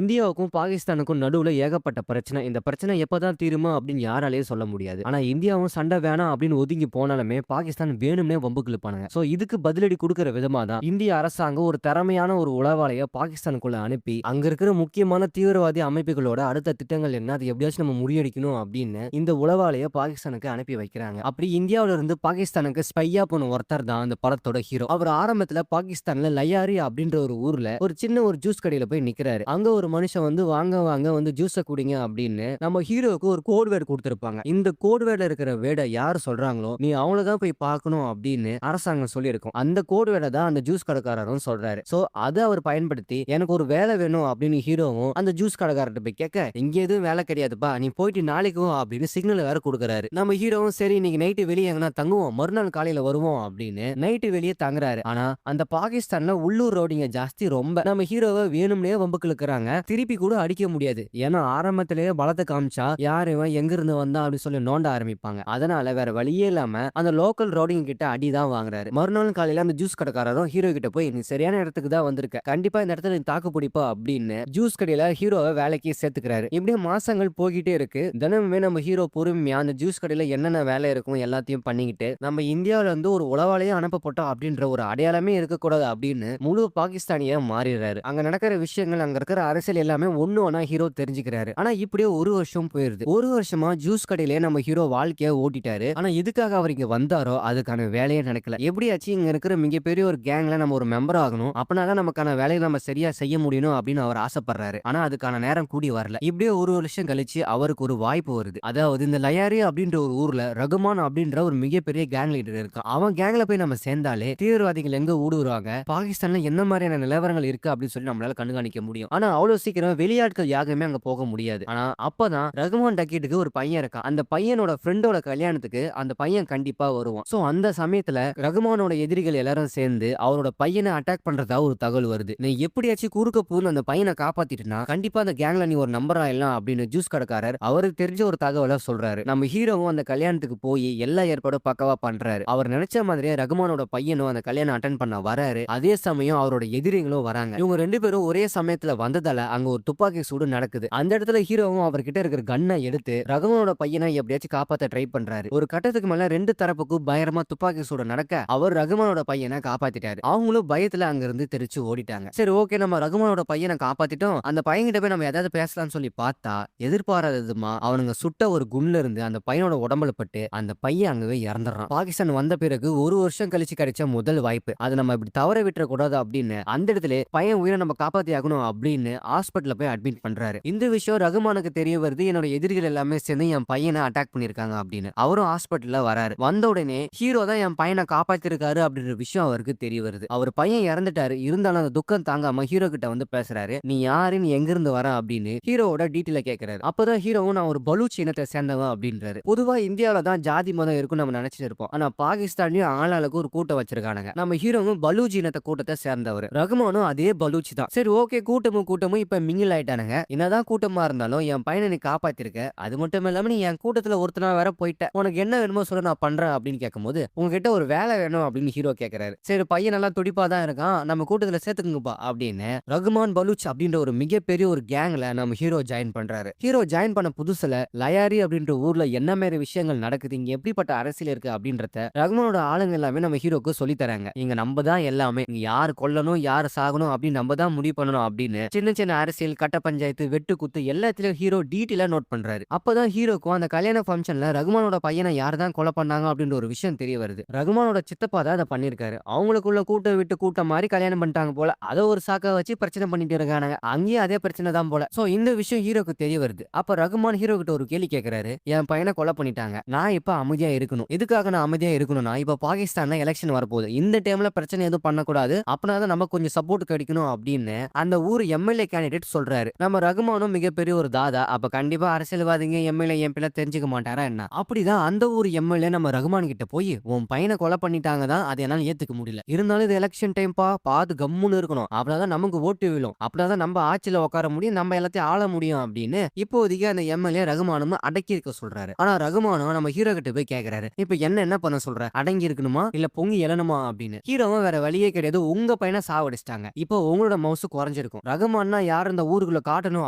இந்தியாவுக்கும் பாகிஸ்தானுக்கும் நடுவுல ஏகப்பட்ட பிரச்சனை. இந்த பிரச்சனை எப்பதான் தீருமா அப்படின்னு யாராலயும் சொல்ல முடியாது. ஆனா இந்தியாவும் சண்டை வேணாம் அப்படின்னு ஒதுங்கி போனாலுமே பாகிஸ்தான் வேணும்னே வம்புக்கு இழுப்பானுங்க. சோ இதுக்கு பதிலடி குடுக்குற விதமா தான் இந்திய அரசாங்கம் ஒரு திறமையான ஒரு உளவாளிய பாகிஸ்தானுக்குள்ள அனுப்பி அங்க இருக்கிற முக்கியமான தீவிரவாதி அமைப்புகளோட அடுத்த திட்டங்கள் என்ன, அது எப்படியாச்சும் நம்ம முறியடிக்கணும் அப்படின்னு இந்த உளவாளிய பாகிஸ்தானுக்கு அனுப்பி வைக்கிறாங்க. அப்படி இந்தியாவில இருந்து பாகிஸ்தானுக்கு ஸ்பையா போன ஒருத்தர் தான் அந்த படத்தோட ஹீரோ. அவர் ஆரம்பத்துல பாகிஸ்தான்ல லயாரி அப்படின்ற ஒரு ஊர்ல ஒரு சின்ன ஒரு ஜூஸ் கடையில போய் நிக்கிறாரு. அங்க ஒரு மனுஷன் வந்து வாங்க வாங்க வந்து ஜூஸ குடிங்க அப்படின்னு நம்ம ஹீரோவுக்கு ஒரு கோட் வேர்ட் கொடுத்திருப்பாங்க. இந்த கோட் வேர்ட்ல இருக்கிற வேர்டை யார் சொல்றாங்களோ நீ அவங்கள தான் போய் பார்க்கணும் அப்படின்னு அரசாங்கம் சொல்லியிருக்கும். அந்த கோட் வேர்டை தான் அந்த ஜூஸ் கடைக்காரரும் சொல்றாரு. சோ அதை அவர் பயன்படுத்தி எனக்கு ஒரு வேலை வேணும் அப்படின்னு ஹீரோவும் அந்த ஜூஸ் கடைக்காரர்கிட்ட போய் கேட்க, இங்க எதுவும் வேலை கிடையாதுப்பா, நீ போயிட்டு நாளைக்கும் அப்படின்னு சிக்னல் வேற கொடுக்குறாரு. நம்ம ஹீரோவும் சரி இன்னைக்கு நைட்டு வெளியே எங்கன்னா தங்குவோம், மறுநாள் காலையில வருவோம் அப்படின்னு நைட்டு வெளியே தங்குறாரு. ஆனா அந்த பாகிஸ்தான்ல உள்ளூர் ரவுடிங்க ஜாஸ்தி ரொம்ப. நம்ம ஹீரோவை வேணும்னே வம்புக்கு இழுக்கிறாங்க. திருப்பி கூட அடிக்க முடியாது. ஏன்னா ஆரம்பத்திலேயே பலத்தை காமிச்சா யார் இவன் எங்க இருந்து வந்தா அப்படின்னு சொல்லி நோண்ட ஆரம்பிப்பாங்க. அதனால வேற வழியே இல்லாம அந்த லோக்கல் ரவுடிங்க கிட்ட அடிதான் வாங்குறாரு. மறுநாள் காலையில அந்த ஜூஸ் கடைக்காரரும் ஹீரோ கிட்ட போய் நீ சரியான இடத்துக்கு தான் வந்திருக்க, கண்டிப்பா இந்த இடத்துல நீ தாக்கு பிடிப்பா அப்படின்னு ஜூஸ் கடையில ஹீரோவை வேலைக்கு சேர்த்துக்கிறாரு. இப்படியே மாசங்கள் போகிட்டே இருக்கு. தினமுமே நம்ம ஹீரோ பொறுமையா அந்த ஜூஸ் கடையில என்னென்ன வேலை இருக்கும் எல்லாத்தையும் பண்ணிக்கிட்டு நம்ம இந்தியாவில இருந்து ஒரு உளவாளியே அனுப்பப்பட்டோம் அப்படின்ற ஒரு அடையாளமே இருக்கக்கூடாது அப்படின்னு முழு பாகிஸ்தானியா மாறிடுறாரு. அங்க நடக்கிற விஷயங்கள், அங்க இருக்கிற அரசியல் எல்லாமே ஒண்ணு ஒண்ணா ஹீரோ தெரிஞ்சுக்கிறாரு. ஆனா இப்படியே ஒரு வருஷம் போயிருது. ஒரு வருஷமா ஜூஸ் கடையிலே நம்ம ஹீரோ வாழ்க்கைய ஓட்டிட்டாரு. ஆனா எதுக்காக அவர் இங்க வந்தாரோ அதுக்கான வேலையே நடக்கல. எப்படியாச்சு இங்க இருக்கிற மிகப்பெரிய ஒரு கேங்ல நம்ம ஒரு மெம்பர் ஆகணும், அப்பனாதான் நமக்கான வேலையை நம்ம சரியா செய்ய முடியணும் அப்படின்னு அவர் ஆசைப்படுறாரு. ஆனா அதுக்கான நேரம் கூடி வரல. இப்படியே ஒரு வருஷம் கழிச்சு அவருக்கு ஒரு வாய்ப்பு வருது. அதாவது இந்த லயாரி அப்படின்ற ஒரு ஊர்ல ரகுமான் அப்படின்ற ஒரு மிகப்பெரிய கேங் லீடர் இருக்கான். அவன் கேங்ல போய் நம்ம சேர்ந்தாலே தீவிரவாதிகள் எங்க ஊடுருவாங்க, பாகிஸ்தான்ல என்ன மாதிரியான நிலவரங்கள் இருக்கு அப்படின்னு சொல்லி நம்மளால கண்காணிக்க முடியும். ஆனா அவ்வளவு சீக்கிரம் வெளியாட்கள் யாருமே அங்க போக முடியாது. ஆனா அப்பதான் ரகுமான் டக்கீட்டுக்கு ஒரு பையன் இருக்கான். அந்த பையனோட ஃப்ரெண்டோட கல்யாணத்துக்கு அந்த பையன் கண்டிப்பா வருவான். சோ அந்த சமயத்துல ரகுமானோட எதிரிகள் எல்லாரும் சேர்ந்து அவரோட பையனை அட்டாக் பண்றதா ஒரு தகவல் வருது. நீ எப்படியாச்சும் குறுக்க பூந்து அந்த பையனை காப்பாத்திட்டுனா கண்டிப்பா அந்த கேங்ல நீ ஒரு நம்பர் ஆயிடலாம் அப்படின்னு ஜூஸ் கடைக்காரர் அவருக்கு தெரிஞ்ச ஒரு தகவலை சொல்றாரு. நம்ம ஹீரோவும் அந்த கல்யாணத்துக்கு போய் எல்லா ஏற்பாடும் பக்கவா பண்றாரு. அவர் நினைச்ச மாதிரியே ரகுமானோட பையனும் அந்த கல்யாணம் அட்டன் பண்ண வராரு. அதே சமயம் அவரோட எதிரிகளும் வராங்க. இவங்க ரெண்டு பேரும் ஒரே சமயத்துல வந்ததால அங்க ஒரு துப்பாக்கி சூடு நடக்குது. அந்த இடத்துல ஹீரோவும் அவர்கிட்ட இருக்கிற கன்னை எடுத்து ரகுமானோட பையனை எப்படியாச்சும் காப்பாத்த ட்ரை பண்றாரு. ஒரு கட்டத்துக்கு மேல ரெண்டு தரப்புக்கும் பயங்கரமா துப்பாக்கி சூடு நடக்க அவர் ரகுமானோட பையனை காப்பாத்திட்டாரு. அவங்களும் பயத்துல அங்க இருந்து தெரிச்சு ஓடிட்டாங்க. சரி ஓகே, நம்ம ரகுமானோட பையனை காப்பாத்திட்டோம், அந்த பையன் கிட்ட போய் நம்ம ஏதாவது பேசலாம்னு சொல்லி பார்த்தா எதிர்பாராததுமா அவனுங்க சுட்ட ஒரு குண்ல இருந்து அந்த பையனோட உடம்புல பட்டு அந்த பையன் அங்கவே இறந்துடுறான். பாகிஸ்தான் வந்த பிறகு ஒரு வருஷம் கழிச்சு கிடைச்ச முதல் வாய்ப்பு, அதை நம்ம இப்படி தவற விட்டுற கூடாது அப்படின்னு அந்த இடத்துல பையன் உயிரை நம்ம காப்பாத்தி ஆகணும் அப்படின்னு ஹாஸ்பிட்டல்ல போய் அட்மிட் பண்றாரு. இந்த விஷயம் ரகுமானுக்கு தெரிய வருது. என்னோட எதிரிகள் எல்லாமே சேர்ந்து என் பையனை அட்டாக் பண்ணிருக்காங்க அப்படின்னு. அவரும் ஹாஸ்பிட்டல்ல வராரு. வந்த உடனே ஹீரோ தான் என் பையனை காப்பாத்திருக்காரு அப்படின்ற விஷயம் அவருக்கு தெரிய வருது. அவர் பையன் இறந்துட்டாரு, இருந்தாலும் அந்த துக்கம் தாங்காம ஹீரோ கிட்ட வந்து பேசுறாரு. நீ யாரு, நீ எங்க இருந்து வர அப்படின்னு ஹீரோவோட டீட்டெயில கேட்கிறாரு. அப்பதான் ஹீரோவும் நான் ஒரு பலூச் இனத்தை சேர்ந்தவன் அப்படின்றாரு. பொதுவா இந்தியாவில தான் ஜாதி மதம் இருக்கும் நம்ம நினைச்சிட்டு இருப்போம். ஆனா பாகிஸ்தான்லயும் ஆளாளுக்கு ஒரு கூட்டம் வச்சிருக்கானுங்க. நம்ம ஹீரோவும் பலூச் இனத்தை கூட்டத்தை சேர்ந்தவர். ரகுமானும் அதே பலூச் தான். சரி ஓகே, கூட்டமும் இப்ப மிங்கில் ஆயிட்டானுங்க. என்னதான் கூட்டமா இருந்தாலும் என் பையனை நீ காப்பாத்திருக்க, அது மட்டும் இல்லாம நீ என் கூட்டத்துல ஒருத்தனா வேற போயிட்ட, உனக்கு என்ன வேணுமோ சொல்ல நான் பண்றேன் அப்படின்னு கேட்கும்போது உங்ககிட்ட ஒரு வேலை வேணும் அப்படின்னு ஹீரோ கேட்கிறாரு. சரி பையன் நல்லா துடிப்பா தான் இருக்கான், நம்ம கூட்டத்துல சேர்த்துக்குங்கப்பா அப்படின்னு ரகுமான் பலூச் அப்படின்ற ஒரு மிகப்பெரிய ஒரு கேங்ல நம்ம ஹீரோ ஜாயின் பண்றாரு. ஹீரோ ஜாயின் பண்ண புதுசுல லயாரி அப்படின்ற ஊர்ல என்ன மாதிரி விஷயங்கள் நடக்குது, இங்க எப்படிப்பட்ட அரசியல் இருக்கு அப்படின்றத ரகுமானோட ஆளுங்க எல்லாமே நம்ம ஹீரோக்கு சொல்லி தராங்க. இங்க நம்ம தான் எல்லாமே, இங்க யார் கொல்லணும் யார் சாகணும் அப்படின்னு நம்ம தான் முடிவு பண்ணணும் அப்படின்னு சின்ன சின்ன அரசியல், கட்ட பஞ்சாயத்து, வெட்டு குத்து எல்லாத்திலும் ஹீரோ டீட்டெயிலா நோட் பண்றாரு. அப்பதான் ஹீரோக்கும் அந்த கல்யாண ஃபங்க்ஷன்ல ரகுமானோட பையனை யார் தான் கொலை பண்ணாங்க அப்படின்ற ஒரு விஷயம் தெரிய வருது. ரகுமானோட சித்தப்பா தான் அதை பண்ணிருக்காரு. அவங்களுக்குள்ள கூட்டம் விட்டு கூட்டம் மாதிரி கல்யாணம் பண்ணிட்டாங்க போல. அதை ஒரு சாக்கா வச்சு பிரச்சனை பண்ணிட்டு இருக்காங்க. அங்கேயும் அதே பிரச்சனை தான் போல. சோ இந்த விஷயம் ஹீரோக்கு தெரிய வருது. அப்ப ரகுமான் ஹீரோ கிட்ட ஒரு கேள்வி கேட்கிறாரு. என் பையனை கொலை பண்ணிட்டாங்க, நான் இப்ப அமைதியா இருக்கணும். எதுக்காக நான் அமைதியா இருக்கணும்னா இப்ப பாகிஸ்தான்ல எலெக்ஷன் வரப்போகுது, இந்த டைம்ல பிரச்சனை எதுவும் பண்ணக்கூடாது, அப்படின்னா நமக்கு கொஞ்சம் சப்போர்ட் கிடைக்கணும் அப்படின்னு அந்த ஊர் எம்எல்ஏ கேண்டிடேட் சொல்றாரு. நம்ம ரகுமானும் மிகப்பெரிய ஒரு தாதா, அப்ப கண்டிப்பா அரசியல்வாதிங்க எம்எல்ஏ எம்பில தெரிஞ்சுக்க மாட்டாரா என்ன? அப்படிதான் அந்த ஊர் எம்எல்ஏ நம்ம ரகுமான் கிட்ட போய் உன் பையனை கொலை பண்ணிட்டாங்க தான், அதை என்னால ஏத்துக்க முடியல, இருந்தாலும் இது எலெக்ஷன் டைம் பா, பாத்து கம்முன்னு இருக்கணும், அப்படிதான் நமக்கு ஓட்டு விழும், அப்படிதான் நம்ம ஆட்சியில உட்கார முடியும், நம்ம எல்லாத்தையும் ஆள முடியும் அப்படின்னு இப்போதைக்கு அந்த எம்எல்ஏ ரகுமானும் அடக்கி இருக்க சொல்றாரு. ஆனா ரகுமானும் நம்ம ஹீரோ கிட்ட போய் கேக்குறாரு, இப்ப என்ன பண்ண சொல்ற, அடங்கி இருக்கணுமா இல்ல பொங்கி எழணுமா அப்படின்னு. ஹீரோவும் வேற வழியே கிடையாது, உங்க பையனை சாவடிச்சிட்டாங்க, இப்போ உங்களோட மவுசு குறைஞ்சிருக்கும், ரகுமான்னா தான் யார் இந்த ஊருக்குள்ள காட்டணும்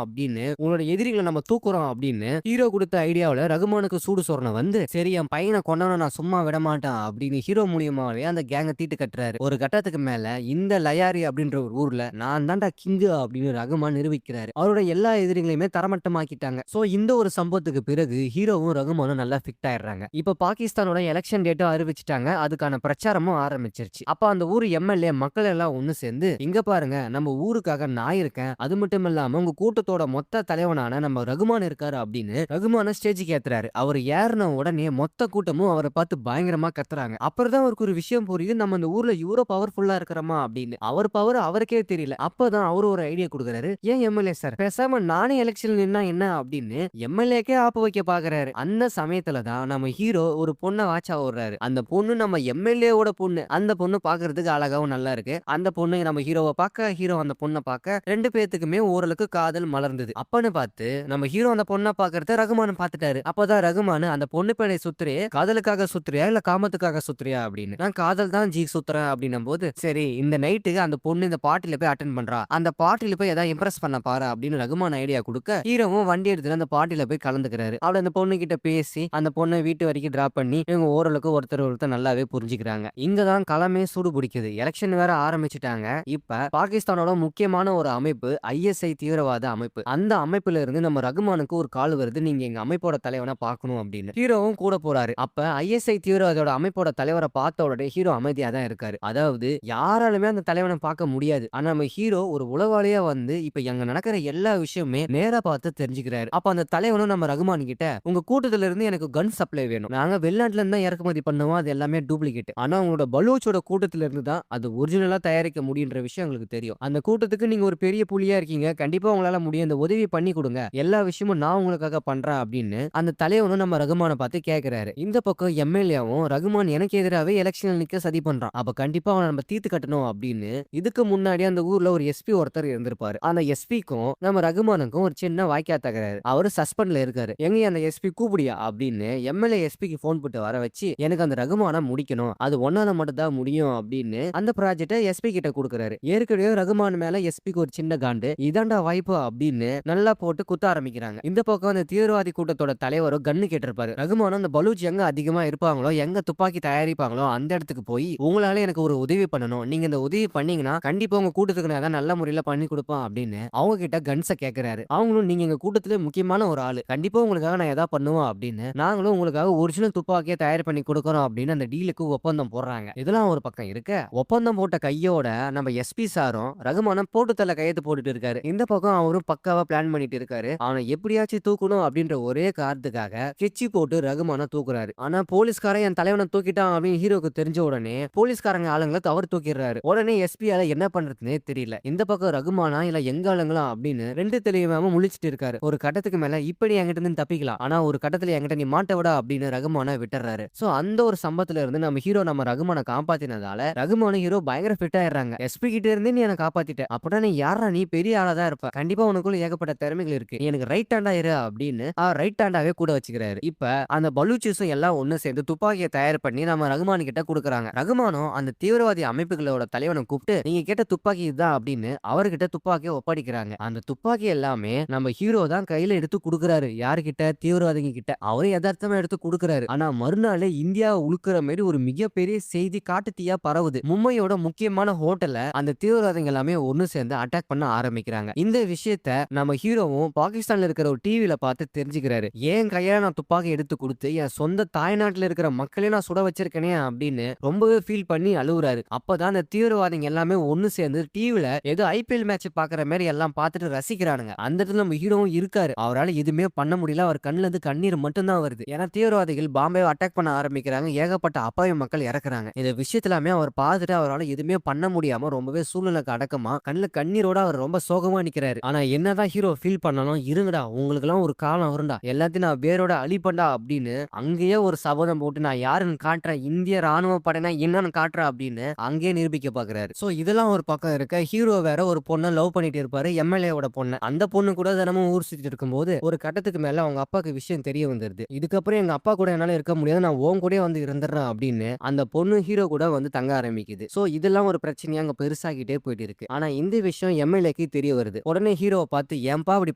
அப்படின்னு உங்களோட எதிரிகளை நம்ம தூக்குறோம் அப்படின்னு ஹீரோ கொடுத்த ஐடியாவுல ரகுமானுக்கு சூடு சொரணை வந்து சரி என் பையனை கொண்டவன நான் சும்மா விட மாட்டேன் அப்படின்னு ஹீரோ மூலியமாவே அந்த கேங்க தீட்டு கட்டுறாரு. ஒரு கட்டத்துக்கு மேல இந்த லயாரி அப்படின்ற ஒரு ஊர்ல நான் தான்டா கிங்கு அப்படின்னு ரகுமான் நிரூபிக்கிறாரு. அவரோட எல்லா எதிரிகளையுமே தரமட்டமாக்கிட்டாங்க. சோ இந்த ஒரு சம்பவத்துக்கு பிறகு ஹீரோவும் ரகுமானும் நல்லா ஃபிட் ஆயிடுறாங்க. இப்ப பாகிஸ்தானோட எலெக்ஷன் டேட்டும் அறிவிச்சிட்டாங்க. அதுக்கான பிரச்சாரமும் ஆரம்பிச்சிருச்சு. அப்ப அந்த ஊர் எம்எல்ஏ மக்கள் எல்லாம் ஒண்ணு சேர்ந்து இங்க பாருங்க நம்ம ஊருக்காக நான் இருக்கேன், அது மட்டும் இல்லாம உங்க கூட்டத்தோட மொத்த தலைவனான நம்ம ரகுமான் இருக்காரு அப்படின்னு ரகுமான ஸ்டேஜுக்கு ஏத்துறாரு. அவர் ஏறின உடனே மொத்த கூட்டமும் அவரை பார்த்து பயங்கரமா கத்துறாங்க. அப்புறம் தான் அவருக்கு ஒரு விஷயம் புரியுது, நம்ம இந்த ஊர்ல இவ்வளோ பவர்ஃபுல்லா இருக்கிறோமா அப்படின்னு. அவர் பவர் அவருக்கே தெரியல. அப்பதான் அவரு ஒரு ஐடியா கொடுக்குறாரு. ஏன் எம்எல்ஏ சார் பேசாம நானே எலெக்ஷன் நின்னா என்ன அப்படின்னு எம்எல்ஏக்கே ஆப்பு வைக்க பாக்குறாரு. அந்த சமயத்துல தான் நம்ம ஹீரோ ஒரு பொண்ணை வாட்சா ஓடுறாரு. அந்த பொண்ணு நம்ம எம்எல்ஏவோட பொண்ணு. அந்த பொண்ணு பாக்குறதுக்கு அழகாவும் நல்லா இருக்கு. அந்த பொண்ணு நம்ம ஹீரோவை பார்க்க, ஹீரோ அந்த பொண்ணை பார்க்க ரெண்டு பேத்துக்குமே ஓரளவுக்கு காதல் மலர்ந்தது. அப்பன்னு பார்த்து நம்ம ஹீரோ அந்த பொண்ணை பாக்குறத ரகுமான் பார்த்துட்டாரு. அப்பதான் ரகுமான் அந்த பொண்ணு பேரை சுத்துறே காதலுக்காக சுத்துறியா இல்ல காமத்துக்காக சுத்துறியா அப்படின்னு. நான் காதல் தான் ஜி சுத்துறேன் அப்படின்னும் போது சரி இந்த நைட்டுக்கு அந்த பொண்ணு இந்த பார்ட்டில போய் அட்டென்ட் பண்றா, அந்த பார்ட்டில போய் ஏதாவது இம்ப்ரெஸ் பண்ண பாரு அப்படின்னு ரகுமான் ஐடியா கொடுக்க ஹீரோவும் வண்டி எடுத்துட்டு அந்த பார்ட்டில போய் கலந்துக்கிறாரு. அவளை அந்த பொண்ணு கிட்ட பேசி அந்த பொண்ணை வீட்டு வரைக்கும் டிராப் பண்ணி இவங்க ஓரளவுக்கு ஒருத்தர் நல்லாவே புரிஞ்சுக்கிறாங்க. இங்கதான் களமே சூடு பிடிக்குது. எலெக்ஷன் வேற ஆரம்பிச்சுட்டாங்க. இப்ப பாகிஸ்தானோட முக்கியமான ஒரு அமைப்பு ஐஎஸ்ஐ தீவிரவாத அமைப்பு. அந்த அமைப்புல இருந்து நம்ம ரகுமானுக்கு ஒரு கால் வருது, நீங்க எங்க அமைப்போட தலைவனை பார்க்கணும் அப்படின்னு. ஹீரோவும் கூட போறாரு. அப்ப ஐஎஸ்ஐ தீவிரவாதோட அமைப்போட தலைவரை பார்த்த உடனே ஹீரோ அமைதியா தான் இருக்காரு. அதாவது யாராலுமே அந்த தலைவனை பார்க்க முடியாது. ஆனா நம்ம ஹீரோ ஒரு உளவாளியா வந்து இப்ப அங்க நடக்கிற எல்லா விஷயமே நேரா பார்த்து தெரிஞ்சுக்கிறாரு. அப்ப அந்த தலைவனும் நம்ம ரகுமான் கிட்ட உங்க கூட்டத்துல இருந்து எனக்கு கன் சப்ளை வேணும், நாங்க வெளிநாட்டுல இருந்து தான் இறக்குமதி பண்ணுவோம், அது எல்லாமே டூப்ளிகேட், ஆனா உங்களோட பலூச்சோட கூட்டத்துல இருந்து தான் அது ஒரிஜினலா தயாரிக்க முடியுன்ற விஷயம் எங்களுக்கு தெரியும். அந்த கூட்டத்துக்கு நீங்க ஒரு பெரிய புலியா இருக்கீங்க, கண்டிப்பா உங்களால முடியும், இந்த உதவி பண்ணி கொடுங்க, எல்லா விஷயமும் நான் உங்களுக்காக பண்றேன் அப்படின்னு அந்த தலைவனும் நம்ம ரகுமானை பார்த்து கேட்கிறாரு. இந்த பக்கம் எம்எல்ஏவும் ரகுமான் எனக்கு எதிராகவே எலெக்ஷன்ல நிக்க சதி பண்றான், அப்ப கண்டிப்பா அவனை நம்ம தீர்த்து கட்டணும் அப்படின்னு. இதுக்கு முன்னாடி அந்த ஊர்ல ஒரு எஸ்பி ஒருத்தர் இருந்திருப்பாரு. அந்த எஸ்பிக்கும் நம்ம ரகுமானுக்கும் ஒரு சின்ன வாய்க்கா தகராறு. அவரு சஸ்பெண்ட்ல இருக்காரு. எங்க அந்த எஸ்பி கூப்பிடியா அப்படின்னு எம்எல்ஏ எஸ்பிக்கு போன் போட்டு வர வச்சு எனக்கு அந்த ரகுமான முடிக்கணும், அது ஒன்னால மட்டும் தான் முடியும் அப்படின்னு அந்த ப்ராஜெக்ட எஸ்பி கிட்ட கொடுக்குறாரு. ஏற்கனவே ரகுமான் மேல எஸ்பிக்கு ஒரு சின்ன காண்டு, இதாண்டா வாய்ப்பு அப்படின்னு நல்லா போட்டு குத்த ஆரம்பிக்கிறாங்க. இந்த பக்கம் அந்த தீவிரவாதி கூட்டத்தோட தலைவரும் கன்னு கேட்டிருப்பாரு. ரகுமானும் அந்த பலூச் எங்க அதிகமா இருப்பாங்களோ, எங்க துப்பாக்கி தயாரிப்பாங்களோ அந்த இடத்துக்கு போய் உங்களால எனக்கு ஒரு உதவி பண்ணணும், நீங்க இந்த உதவி பண்ணீங்கன்னா கண்டிப்பா உங்க கூட்டத்துக்கு நான் நல்ல முறையில பண்ணி கொடுப்பேன் அப்படின்னு அவங்க கிட்ட கன்ஸ கேக்குறாரு. அவங்களும் நீங்க எங்க கூட்டத்துல முக்கியமான ஒரு ஆளு, கண்டிப்பா உங்களுக்காக நான் எதா பண்ணுவோம் அப்படின்னு, நாங்களும் உங்களுக்காக ஒரிஜினல் துப்பாக்கியை தயார் பண்ணி கொடுக்கறோம் அப்படின்னு அந்த டீலுக்கு ஒப்பந்தம் போடுறாங்க. இதெல்லாம் ஒரு பக்கம் இருக்க, ஒப்பந்தம் போட்ட கையோட நம்ம எஸ்பி சாரும் ரகுமானம் போட்டு தள்ள கையெழுத்து போட்டுட்டு இருக்காரு. இந்த பக்கம் அவரும் பக்காவா பிளான் பண்ணிட்டு இருக்காரு. அவனை எப்படியாச்சும் தூக்கணும் அப்படின்ற ஒரே காரணத்துக்காக கெச்சி போட்டு ரகுமான தூக்குறாரு. ஆனா போலீஸ்காரன் என் தலைவனை தூக்கிட்டான் அப்படின்னு ஹீரோக்கு தெரிஞ்ச உடனே போலீஸ்காரங்க ஆளுங்களை அவர் தூக்கிடுறாரு. உடனே எஸ்பியால என்ன பண்றதுன்னே தெரியல. இந்த பக்கம் ரகுமானா இல்ல எங்க ஆளுங்களா அப்படின்னு ரெண்டு தெளிவாம முழிச்சிட்டு இருக்காரு. ஒரு கட்டத்துக்கு மேல இப்படி என்கிட்ட இருந்து தப்பிக்கலாம், ஆனா ஒரு கட்டத்துல என்கிட்ட நீ மாட்ட விடா அப்படின்னு ரகுமான விட்டுறாரு. சோ அந்த ஒரு சம்பவத்துல இருந்து நம்ம ஹீரோ நம்ம ரகுமான காப்பாத்தினதால ரகுமான ஹீரோ பயங்கர ஃபிட் ஆயிடுறாங்க. எஸ்பி கிட்ட இருந்து நீ என்ன காப்பாத்திட்ட, அப்படின்னா நீ யாரா, நீ பெரிய ஆளாதான் இருப்ப, கண்டிப்பா உனக்குள்ள ஏகப்பட்ட திறமைகள் இருக்கு, நீ எனக்கு ரைட் ஹேண்டா இரு அப்படின்னு ரைட் ஹேண்டாவே கூட வச்சுக்கிறாரு. இப்ப அந்த பலூச்சிஸும் எல்லாம் ஒண்ணு சேர்ந்து துப்பாக்கியை தயார் பண்ணி நம்ம ரகுமான் கிட்ட கொடுக்குறாங்க. ரகுமானும் அந்த தீவிரவாதி அமைப்புகளோட தலைவனை கூப்பிட்டு நீங்க கேட்ட துப்பாக்கி இதுதான் அப்படின்னு அவர்கிட்ட துப்பாக்கியை ஒப்படைக்கிறாங்க. அந்த துப்பாக்கி எல்லாமே நம்ம ஹீரோ தான் கையில எடுத்து கொடுக்குறாரு. யாருகிட்ட? தீவிரவாதிங்க கிட்ட. அவரே யதார்த்தமா எடுத்து கொடுக்குறாரு. ஆனா மறுநாளே இந்தியா உழுக்கிற மாதிரி ஒரு மிகப்பெரிய செய்தி காட்டு தீயா பரவுது. மும்பையோட முக்கியமான ஹோட்டல்ல அந்த தீவிரவாதிகள் எல்லாமே ஒண்ணு சேர்ந்து அட்டாக் பண்ண ஆரம்பிக்கிறாங்க. இந்த விஷயத்த நம்ம ஹீரோவும் பாகிஸ்தான்ல இருக்கிற ஒரு டிவில பார்த்து தெரிஞ்சுக்கிறாரு. ஏன் கையால நான் துப்பாக்கி எடுத்து கொடுத்து என் சொந்த தாய்நாட்டுல இருக்கிற மக்களே நான் சுட வச்சிருக்கேனே அப்படின்னு ரொம்பவே ஃபீல் பண்ணி அழுகுறாரு. அப்பதான் அந்த தீவிரவாதிகள் எல்லாமே ஒண்ணு சேர்ந்து டிவில ஏதோ ஐபிஎல் மேட்ச் பாக்குற மாதிரி எல்லாம் பார்த்துட்டு ரசிக்கிறானுங்க. அந்த இடத்துல நம்ம ஹீரோவும் இருக்காரு. அவரால் எதுவுமே பண்ண முடியல. அவர் கண்ணுல இருந்து கண்ணீர் மட்டும்தான் வருது. ஏன்னா தீவிரவாதிகள் பாம்பேவை அட்டாக் பண்ண ஆரம்பிக்கிறாங்க. ஏகப்பட்ட அப்பாவி மக்கள் இறக்குறாங்க. இந்த விஷயத்திலாமே அவர் பார்த்துட்டு அவரால் எதுவுமே பண்ண முடியாம ரொம்பவே சூழ்நிலைக்கு அடக்கமா கண்ணுல கண்ணீரோட அவர் ரொம்ப சோகமா நிக்கிறாரு. ஆனா என்னதான் ஹீரோ ஃபீல் பண்ணாலும் இருங்கடா, உங்களுக்கு எல்லாம் ஒரு காலம் வரும்டா, எல்லாத்தையும் நான் வேரோட அழிப்பண்டா அப்படின்னு அங்கேயே ஒரு சபதம் போட்டு நான் யாருன்னு காட்டுறேன், இந்திய ராணுவ படைனா என்னன்னு காட்டுறேன் அப்படின்னு அங்கேயே நிரூபிக்க பாக்குறாரு. சோ இதெல்லாம் ஒரு பக்கம் இருக்க, ஹீரோ வேற ஒரு பொண்ணை லவ் பண்ணிட்டு இருப்பாரு, எம்எல்ஏவோட பொண்ணு. அந்த பொண்ணு கூட தினமும் ஊர் சுத்திட்டு இருக்கும்போது ஒரு கட்டத்துக்கு மேல அவங்க அப்பாக்கு விஷயம் தெரிய வந்துருது. இதுக்கப்புறம் எங்க அப்பா கூட என்னால இருக்க முடியாது, நான் உன் கூட வந்து இருந்துடுறேன் அப்படின்னு அந்த பொண்ணு ஹீரோ கூட வந்து தங்க ஆரம்பிக்குது. சோ இதெல்லாம் ஒரு பிரச்சனையா அங்க பெருசாகிட்டே போயிட்டு இருக்கு. ஆனா இந்த விஷயம் எம்எல்ஏக்கு எம்எல்ஏக்கு தெரிய வருது. உடனே ஹீரோவை பார்த்து ஏன்பா இப்படி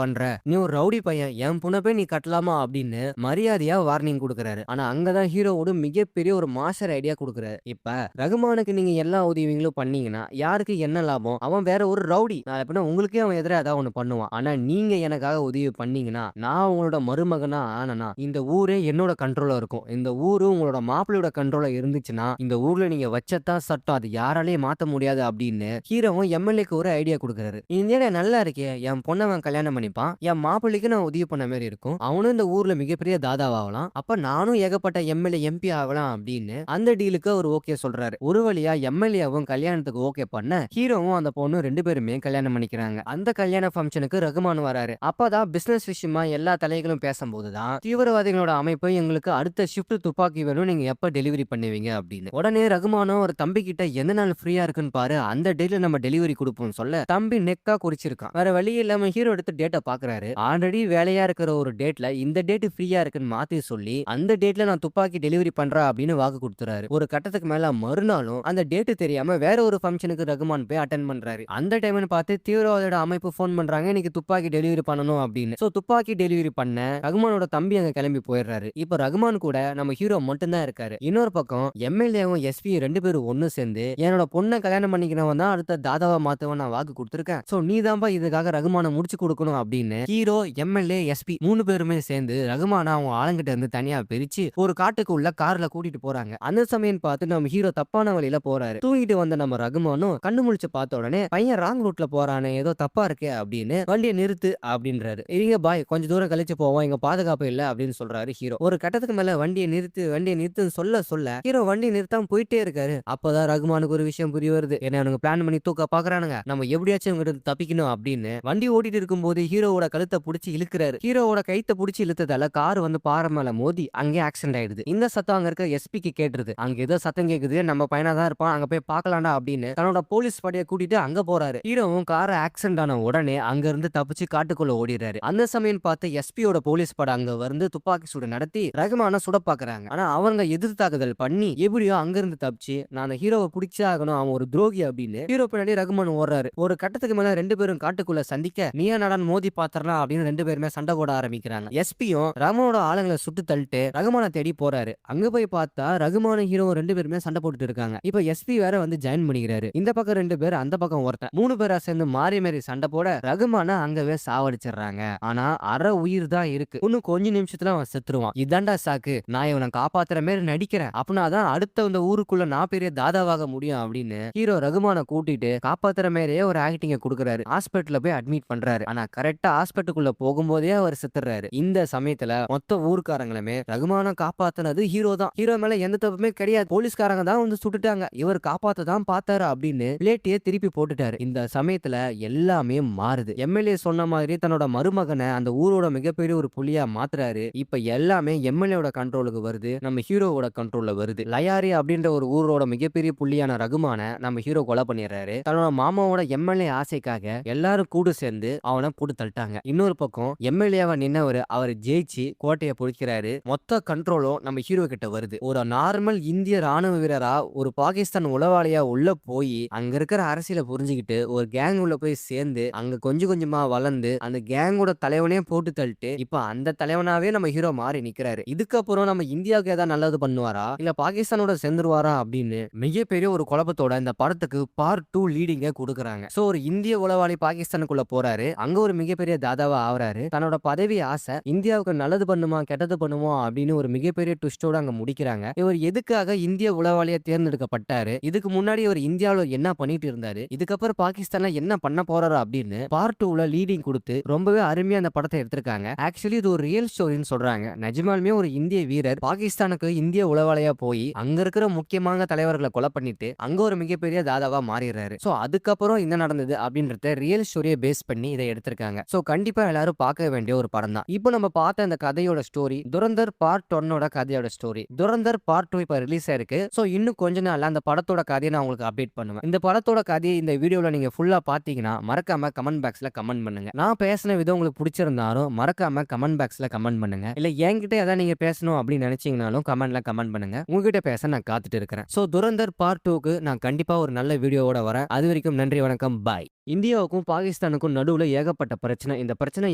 பண்ற, நீ ஒரு ரவுடி பையன், என் பொண்ணை போய் நீ கட்டலாமா அப்படின்னு மரியாதையா வார்னிங் கொடுக்குறாரு. ஆனா அங்கதான் ஹீரோவோட மிகப்பெரிய ஒரு மாஸ்டர் ஐடியா கொடுக்குறாரு. இப்ப ரகுமானுக்கு நீங்க எல்லா உதவிகளும் பண்ணீங்கன்னா யாருக்கு என்ன லாபம்? அவன் வேற ஒரு ரவுடி, நான் எப்படின்னா உங்களுக்கே அவன் எதிராக ஏதாவது ஒண்ணு பண்ணுவான். ஆனா நீங்க எனக்காக உதவி பண்ணீங்கன்னா நான் உங்களோட மருமகனா ஆனனா இந்த ஊரே என்னோட கண்ட்ரோல்ல இருக்கும். இந்த ஊரு உங்களோட மாப்பிள்ளையோட கண்ட்ரோல்ல இருந்துச்சுன்னா இந்த ஊர்ல நீங்க வச்சதான் சட்டம், அது யாராலையும் மாத்த முடியாது அப்படின்னு ஹீரோவும் எம்எல்ஏக்கு ஒரு ஐடியா கொடுக்குறாரு. இந்த நல்லா இருக்கே, என் பொண்ணை அவன் கல்யாணம் பண்ணிப்பான், என் மாப்பிள்ளைக்கு நான் உதவி பண்ண மாதிரி இருக்கும், அவனும் இந்த ஊர்ல மிகப்பெரிய தாதாவாகலாம், அப்ப நானும் ஏகப்பட்ட எம்எல்ஏ எம்பி ஆகலாம் அப்படின்னு அந்த டீலுக்கு அவர் ஓகே சொல்றாரு. ஒரு வழியா எம்எல்ஏவும் கல்யாணத்துக்கு ஓகே பண்ண ஹீரோவும் அந்த பொண்ணு 2 பேருமே கல்யாணம் பண்ணிக்கிறாங்க. அந்த கல்யாண ஃபங்க்ஷனுக்கு ரகுமான் வராரு. அப்பதான் பிசினஸ் விஷயமா எல்லா தலைகளும் பேசும்போதுதான் தீவிரவாதிகளோட அமைப்பு எங்களுக்கு அடுத்த ஷிஃப்ட் துப்பாக்கி வேணும், நீங்க எப்ப டெலிவரி பண்ணுவீங்க அப்படின்னு. உடனே ரகுமானும் ஒரு தம்பி கிட்ட எந்த நாள் ஃப்ரீயா இருக்குன்னு பாரு, அந்த டேட்ல நம்ம டெலிவரி கொடுப்போம் சொல்ல தம்பி நெக்கா குறிச்சிருக்கான். வேற வழி இல்லாம ஹீரோ எடுத்து டேட்டை பாக்குறாரு. ஆல்ரெடி வேலையா இருக்கிற ஒரு டேட்ல இந்த டேட் ஃப்ரீயா இருக்குன்னு மாத்தி சொல்லி அந்த டேட்ல நான் துப்பாக்கி டெலிவரி பண்றேன் அப்படின்னு வாக்கு கொடுத்துறாரு. ஒரு கட்டத்துக்கு மேல மறுநாளும் அந்த டேட் தெரியாம வேற ஒரு ஃபங்க்ஷனுக்கு ரகுமான் போய் அட்டென்ட் பண்றாரு. அந்த டைம்னு பார்த்து தீவிரவாதியோட அமைப்பு போன் பண்றாங்க, இன்னைக்கு துப்பாக்கி டெலிவரி பண்ணணும் அப்படின்னு. சோ துப்பாக்கி டெலிவரி பண்ண ரகுமானோட தம்பி அங்க கிளம்பி போயிடுறாரு. இப்ப ரகுமான் கூட நம்ம ஹீரோ மட்டும் தான் இருக்காரு. இன்னொரு பக்கம் எம்எல்ஏவும் எஸ்பி 2 பேரும் ஒண்ணு சேர்ந்து என்னோட பொண்ணை கல்யாணம் பண்ணிக்கிறவன் தான் அடுத்த தாதாவா மாத்தவன் நான் வாக்கு கொடுத்திருக்கேன், சோ நீ தான்பா இதுக்காக ரகுமான முடிச்சு கொடுக்கணும் அப்படின்னு ஹீரோ எம்எல்ஏ எஸ்பி 3 பேருமே சேர்ந்து ரகுமான அவங்க ஆளுங்கிட்ட இருந்து தனியா பிரிச்சு ஒரு காட்டுக்கு உள்ள கார்ல கூட்டிட்டு போறாங்க. அந்த சமயம் பார்த்து நம்ம ஹீரோ தப்பான வழியில போறாரு. தூங்கிட்டு வந்த நம்ம ரகுமானும் கண்ணு முழிச்சு பார்த்த உடனே பையன் ராங் ரூட்ல போறானே, ஏதோ தப்பா இருக்கே அப்படின்னு வண்டியை நிறுத்து அப்படின்றாரு. இருங்க பாய், கொஞ்ச தூரம் கழிச்சு போவோம், எங்க பாதுகாப்பு இல்ல அப்படின்னு சொல்றாரு ஹீரோ. ஒரு கட்டத்துக்கு மேல வண்டியை நிறுத்துன்னு சொல்ல ஹீரோ வண்டி நிறுத்தாம போயிட்டே இருக்காரு. அப்பதான் ரகுமானுக்கு ஒரு விஷயம் புரிய வருது, என்ன அவனுக்கு பிளான் பண்ணி தூக்க பாக்குறானுங்க, நம்ம எப்படியாச்சும் இவங்க தப்பிக்கணும் அப்படின்னு வண்டி ஓட்டிட்டு இருக்கும் போது ஹீரோவோட கழுத்தை புடிச்சு இழுக்கிறாரு. ஹீரோவோட கைத்தை புடிச்சு இழுத்ததால கார் வந்து பாறை மேல மோதி அங்கே ஆக்சிடென்ட் ஆயிடுது. இந்த சத்தம் அங்க இருக்க எஸ்பிக்கு கேட்டுருது. அங்க ஏதோ சத்தம் கேக்குது, நம்ம பையனா தான் இருப்பான், அங்க போய் பாக்கலாம்டா அப்படின்னு தன்னோட போலீஸ் படையை கூட்டிட்டு அங்க போறாரு. ஹீரோவும் கார் ஆக்சிடென்ட் ஆன உடனே அங்க இருந்து தப்பிச்சு காட்டுக்குள்ள ஓடிடுறாரு. அந்த சமயம் பார்த்து எஸ்பியோட போலீஸ் படை அங்க வந்து துப்பாக்கி சூடு நடத்தி ரகுமான சுட பாக்குறாங்க. ஆனா அவங்க எதிர் தாக்குதல் பண்ணி எப்படியோ அங்க இருந்து தப்பிச்சு நான் அந்த ஹீரோவை பிடிச்சே ஆகணும், அவன் ஒரு துரோகி அப்படின்னு ஹீரோ பின்னாடி ரகுமான் ஓடுறாரு. ஒரு கட்டத்துக்கு மேல 2 பேரும் காட்டுக்குள்ள சந்திக்க நீயா நடன் மோதி பாத்திரலாம் அப்படின்னு 2 பேருமே சண்டை போட ஆரம்பிக்கிறாங்க. எஸ்பியும் ரகுமானோட ஆளுங்களை சுட்டு தள்ளிட்டு ரகுமான தேடி போறாரு. அங்க போய் பார்த்தா ரகுமான ஹீரோ 2 பேருமே சண்டை போட்டுட்டு இருக்காங்க. இப்ப எஸ்பி வேற வந்து ஜாயின் பண்ணிக்கிறாரு. இந்த பக்கம் 2 பேர், அந்த பக்கம் ஒருத்தன், 3 பேரா சேர்ந்து மாறி மாறி சண்டை போட ரகுமான அங்கவே சாவடிச்சிடுறாங்க. ஆனா அரை உயிர் தான் இருக்கு, இன்னும் கொஞ்ச நிமிஷத்துல அவன் செத்துருவான். இதாண்டா சாக்கு, நான் இவனை காப்பாத்துற மாதிரி நடிக்கிறேன், அப்படின்னாதான் அடுத்த இந்த ஊருக்குள்ள நான் பெரிய தாதாவாக முடியும் அப்படின்னு ஹீரோ ரகுமான கூட்டிட்டு காப்பாத்துற மாதிரியே ஒரு ஆக்டிங்க கொடுக்குறாரு. ஹாஸ்பிட்டல்ல போய் அட்மிட் பண்றாரு. ஆனா கரெக்டா ஹாஸ்பிட்டலுக்குள்ள போகும்போதே அவர் செத்துறாரு. இந்த சமயத்துல மொத்த ஊருக்காரங்களுமே ரகுமான காப்பாத்தினது ஹீரோ தான், ஹீரோ மேல எந்த தப்புமே கிடையாது, போலீஸ்காரங்க தான் வந்து சுட்டுட்டாங்க, இவர் காப்பாத்த தான் பார்த்தாரு அப்படின்னு பிளேட்டியே திருப்பி போட்டுட்டாரு. இந்த சமயத்துல எல்லாமே மாறுது. எம்எல்ஏ சொன்ன மாதிரி தன்னோட மருமகனை அந்த ஊரோட மிகப்பெரிய ஒரு புலியா மாத்துறாரு. இப்ப எல்லாமே எம்எல்ஏவோட கண்ட்ரோலுக்கு வருது, நம்ம ஹீரோவோட கண்ட்ரோல்ல வருது. லயாரி அப்படின்ற ஒரு ஊரோட மிகப்பெரிய புள்ளியான ரகுமான நம்ம ஹீரோ கொலை பண்ணிடுறாரு. தன்னோட மாமாவோட எம்எல்ஏ ஆசைக்காக எல்லாரும் கூட சேர்ந்து அவனை போட்டு தள்ளிட்டாங்க. இன்னொரு பக்கம் எம்எல்ஏவா நின்னவர் அவர் ஜெயிச்சு கோட்டையை பொழிக்கிறாரு. மொத்த கண்ட்ரோலும் நம்ம ஹீரோ கிட்ட வருது. ஒரு நார்மல் இந்திய ராணுவ வீரரா ஒரு பாகிஸ்தான் உளவாளியா உள்ள போய் அங்க இருக்கிற அரசியலை புரிஞ்சுக்கிட்டு ஒரு கேங் உள்ள போய் சேர்ந்து அங்க கொஞ்சம் கொஞ்சமா வளர்ந்து அந்த கேங்கோட தலைவனே போட்டு தள்ளிட்டு இப்ப அந்த தலைவனாவே நம்ம ஹீரோ மாறி நிக்கிறாரு. இதுக்கப்புறம் நம்ம இந்தியாவுக்கு ஏதாவது நல்லது பண்ணுவாரா இல்ல பாகிஸ்தானோட சேர்ந்துருவாரா அப்படின்னு மிகப்பெரிய ஒரு குழப்பத்தோட இந்த படத்துக்கு பார்ட் 2 லீடிங்க கொடுக்குறாங்க. சோ ஒரு இந்திய உளவாளி பாகிஸ்தானுக்குள்ள போறாரு, அங்க ஒரு மிகப்பெரிய தாதாவா ஆவறாரு. தன்னோட பதவி ஆசை இந்தியாவுக்கு நல்லது பண்ணுமா கெட்டது பண்ணுமோ அப்படின்னு ஒரு மிகப்பெரிய ட்விஸ்டோட அங்க முடிக்கிறாங்க. இவர் எதுக்காக இந்திய உளவாளியா தேர்ந்தெடுக்கப்பட்டாரு, இதுக்கு முன்னாடி இவர் இந்தியாவுல என்ன பண்ணிட்டு இருந்தாரு, இதுக்கப்புறம் பாகிஸ்தான்ல என்ன பண்ண போறாரு அப்படின்னு பார்ட் 2ல லீடிங் கொடுத்து ரொம்பவே அருமையா அந்த படத்தை எடுத்திருக்காங்க. ஆக்சுவலி இது ஒரு ரியல் ஸ்டோரின்னு சொல்றாங்க. நிஜமாலுமே ஒரு இந்திய வீரர் பாகிஸ்தானுக்கு இந்திய உளவாளியா போய் அங்க இருக்கிற முக்கியமான தலைவர்களை கொலை பண்ணிட்டு அங்க ஒரு மிகப்பெரிய தாதாவா மாறிடுறாரு. சோ அதுக்கப்புறம் என்ன நடந்தது அப்படின்றத ரியல் ஸ்டோரியை பேஸ் பண்ணி இதை எடுத்திருக்காங்க. சோ கண்டிப்பா எல்லாரும் பார்க்க வேண்டிய ஒரு படம் தான். இப்போ நம்ம பார்த்த இந்த கதையோட ஸ்டோரி துரந்தர் பார்ட் 1 கதையோட ஸ்டோரி. துரந்தர் பார்ட் 2 இப்ப ரிலீஸ் ஆயிருக்கு. சோ இன்னும் கொஞ்ச நாள்ல அந்த படத்தோட கதையை நான் உங்களுக்கு அப்டேட் பண்ணுவேன். இந்த படத்தோட கதையை இந்த வீடியோல நீங்க ஃபுல்லா பாத்தீங்கன்னா மறக்காம கமெண்ட் பாக்ஸ்ல கமெண்ட் பண்ணுங்க. நான் பேசின விதம் உங்களுக்கு பிடிச்சிருந்தாலும் மறக்காம கமெண்ட் பாக்ஸ்ல கமெண்ட் பண்ணுங்க. இல்ல என்கிட்ட ஏதாவது நீங்க பேசணும் அப்படின்னு நினைச்சீங்கனாலும் கமெண்ட்ல கமெண்ட் பண்ணுங்க. உங்ககிட்ட பேச நான் காத்துட்டு இருக்கிறேன். சோ துரந்தர் பார்ட் 2க்கு நான் கண்டிப்பா ஒரு நல்ல வீடியோவோட வரேன். அது வரைக்கும் நன்றி, வணக்கம், பாய். இந்தியாவுக்கும் பாகிஸ்தானுக்கும் நடுவுல ஏகப்பட்ட பிரச்சனை. இந்த பிரச்சனை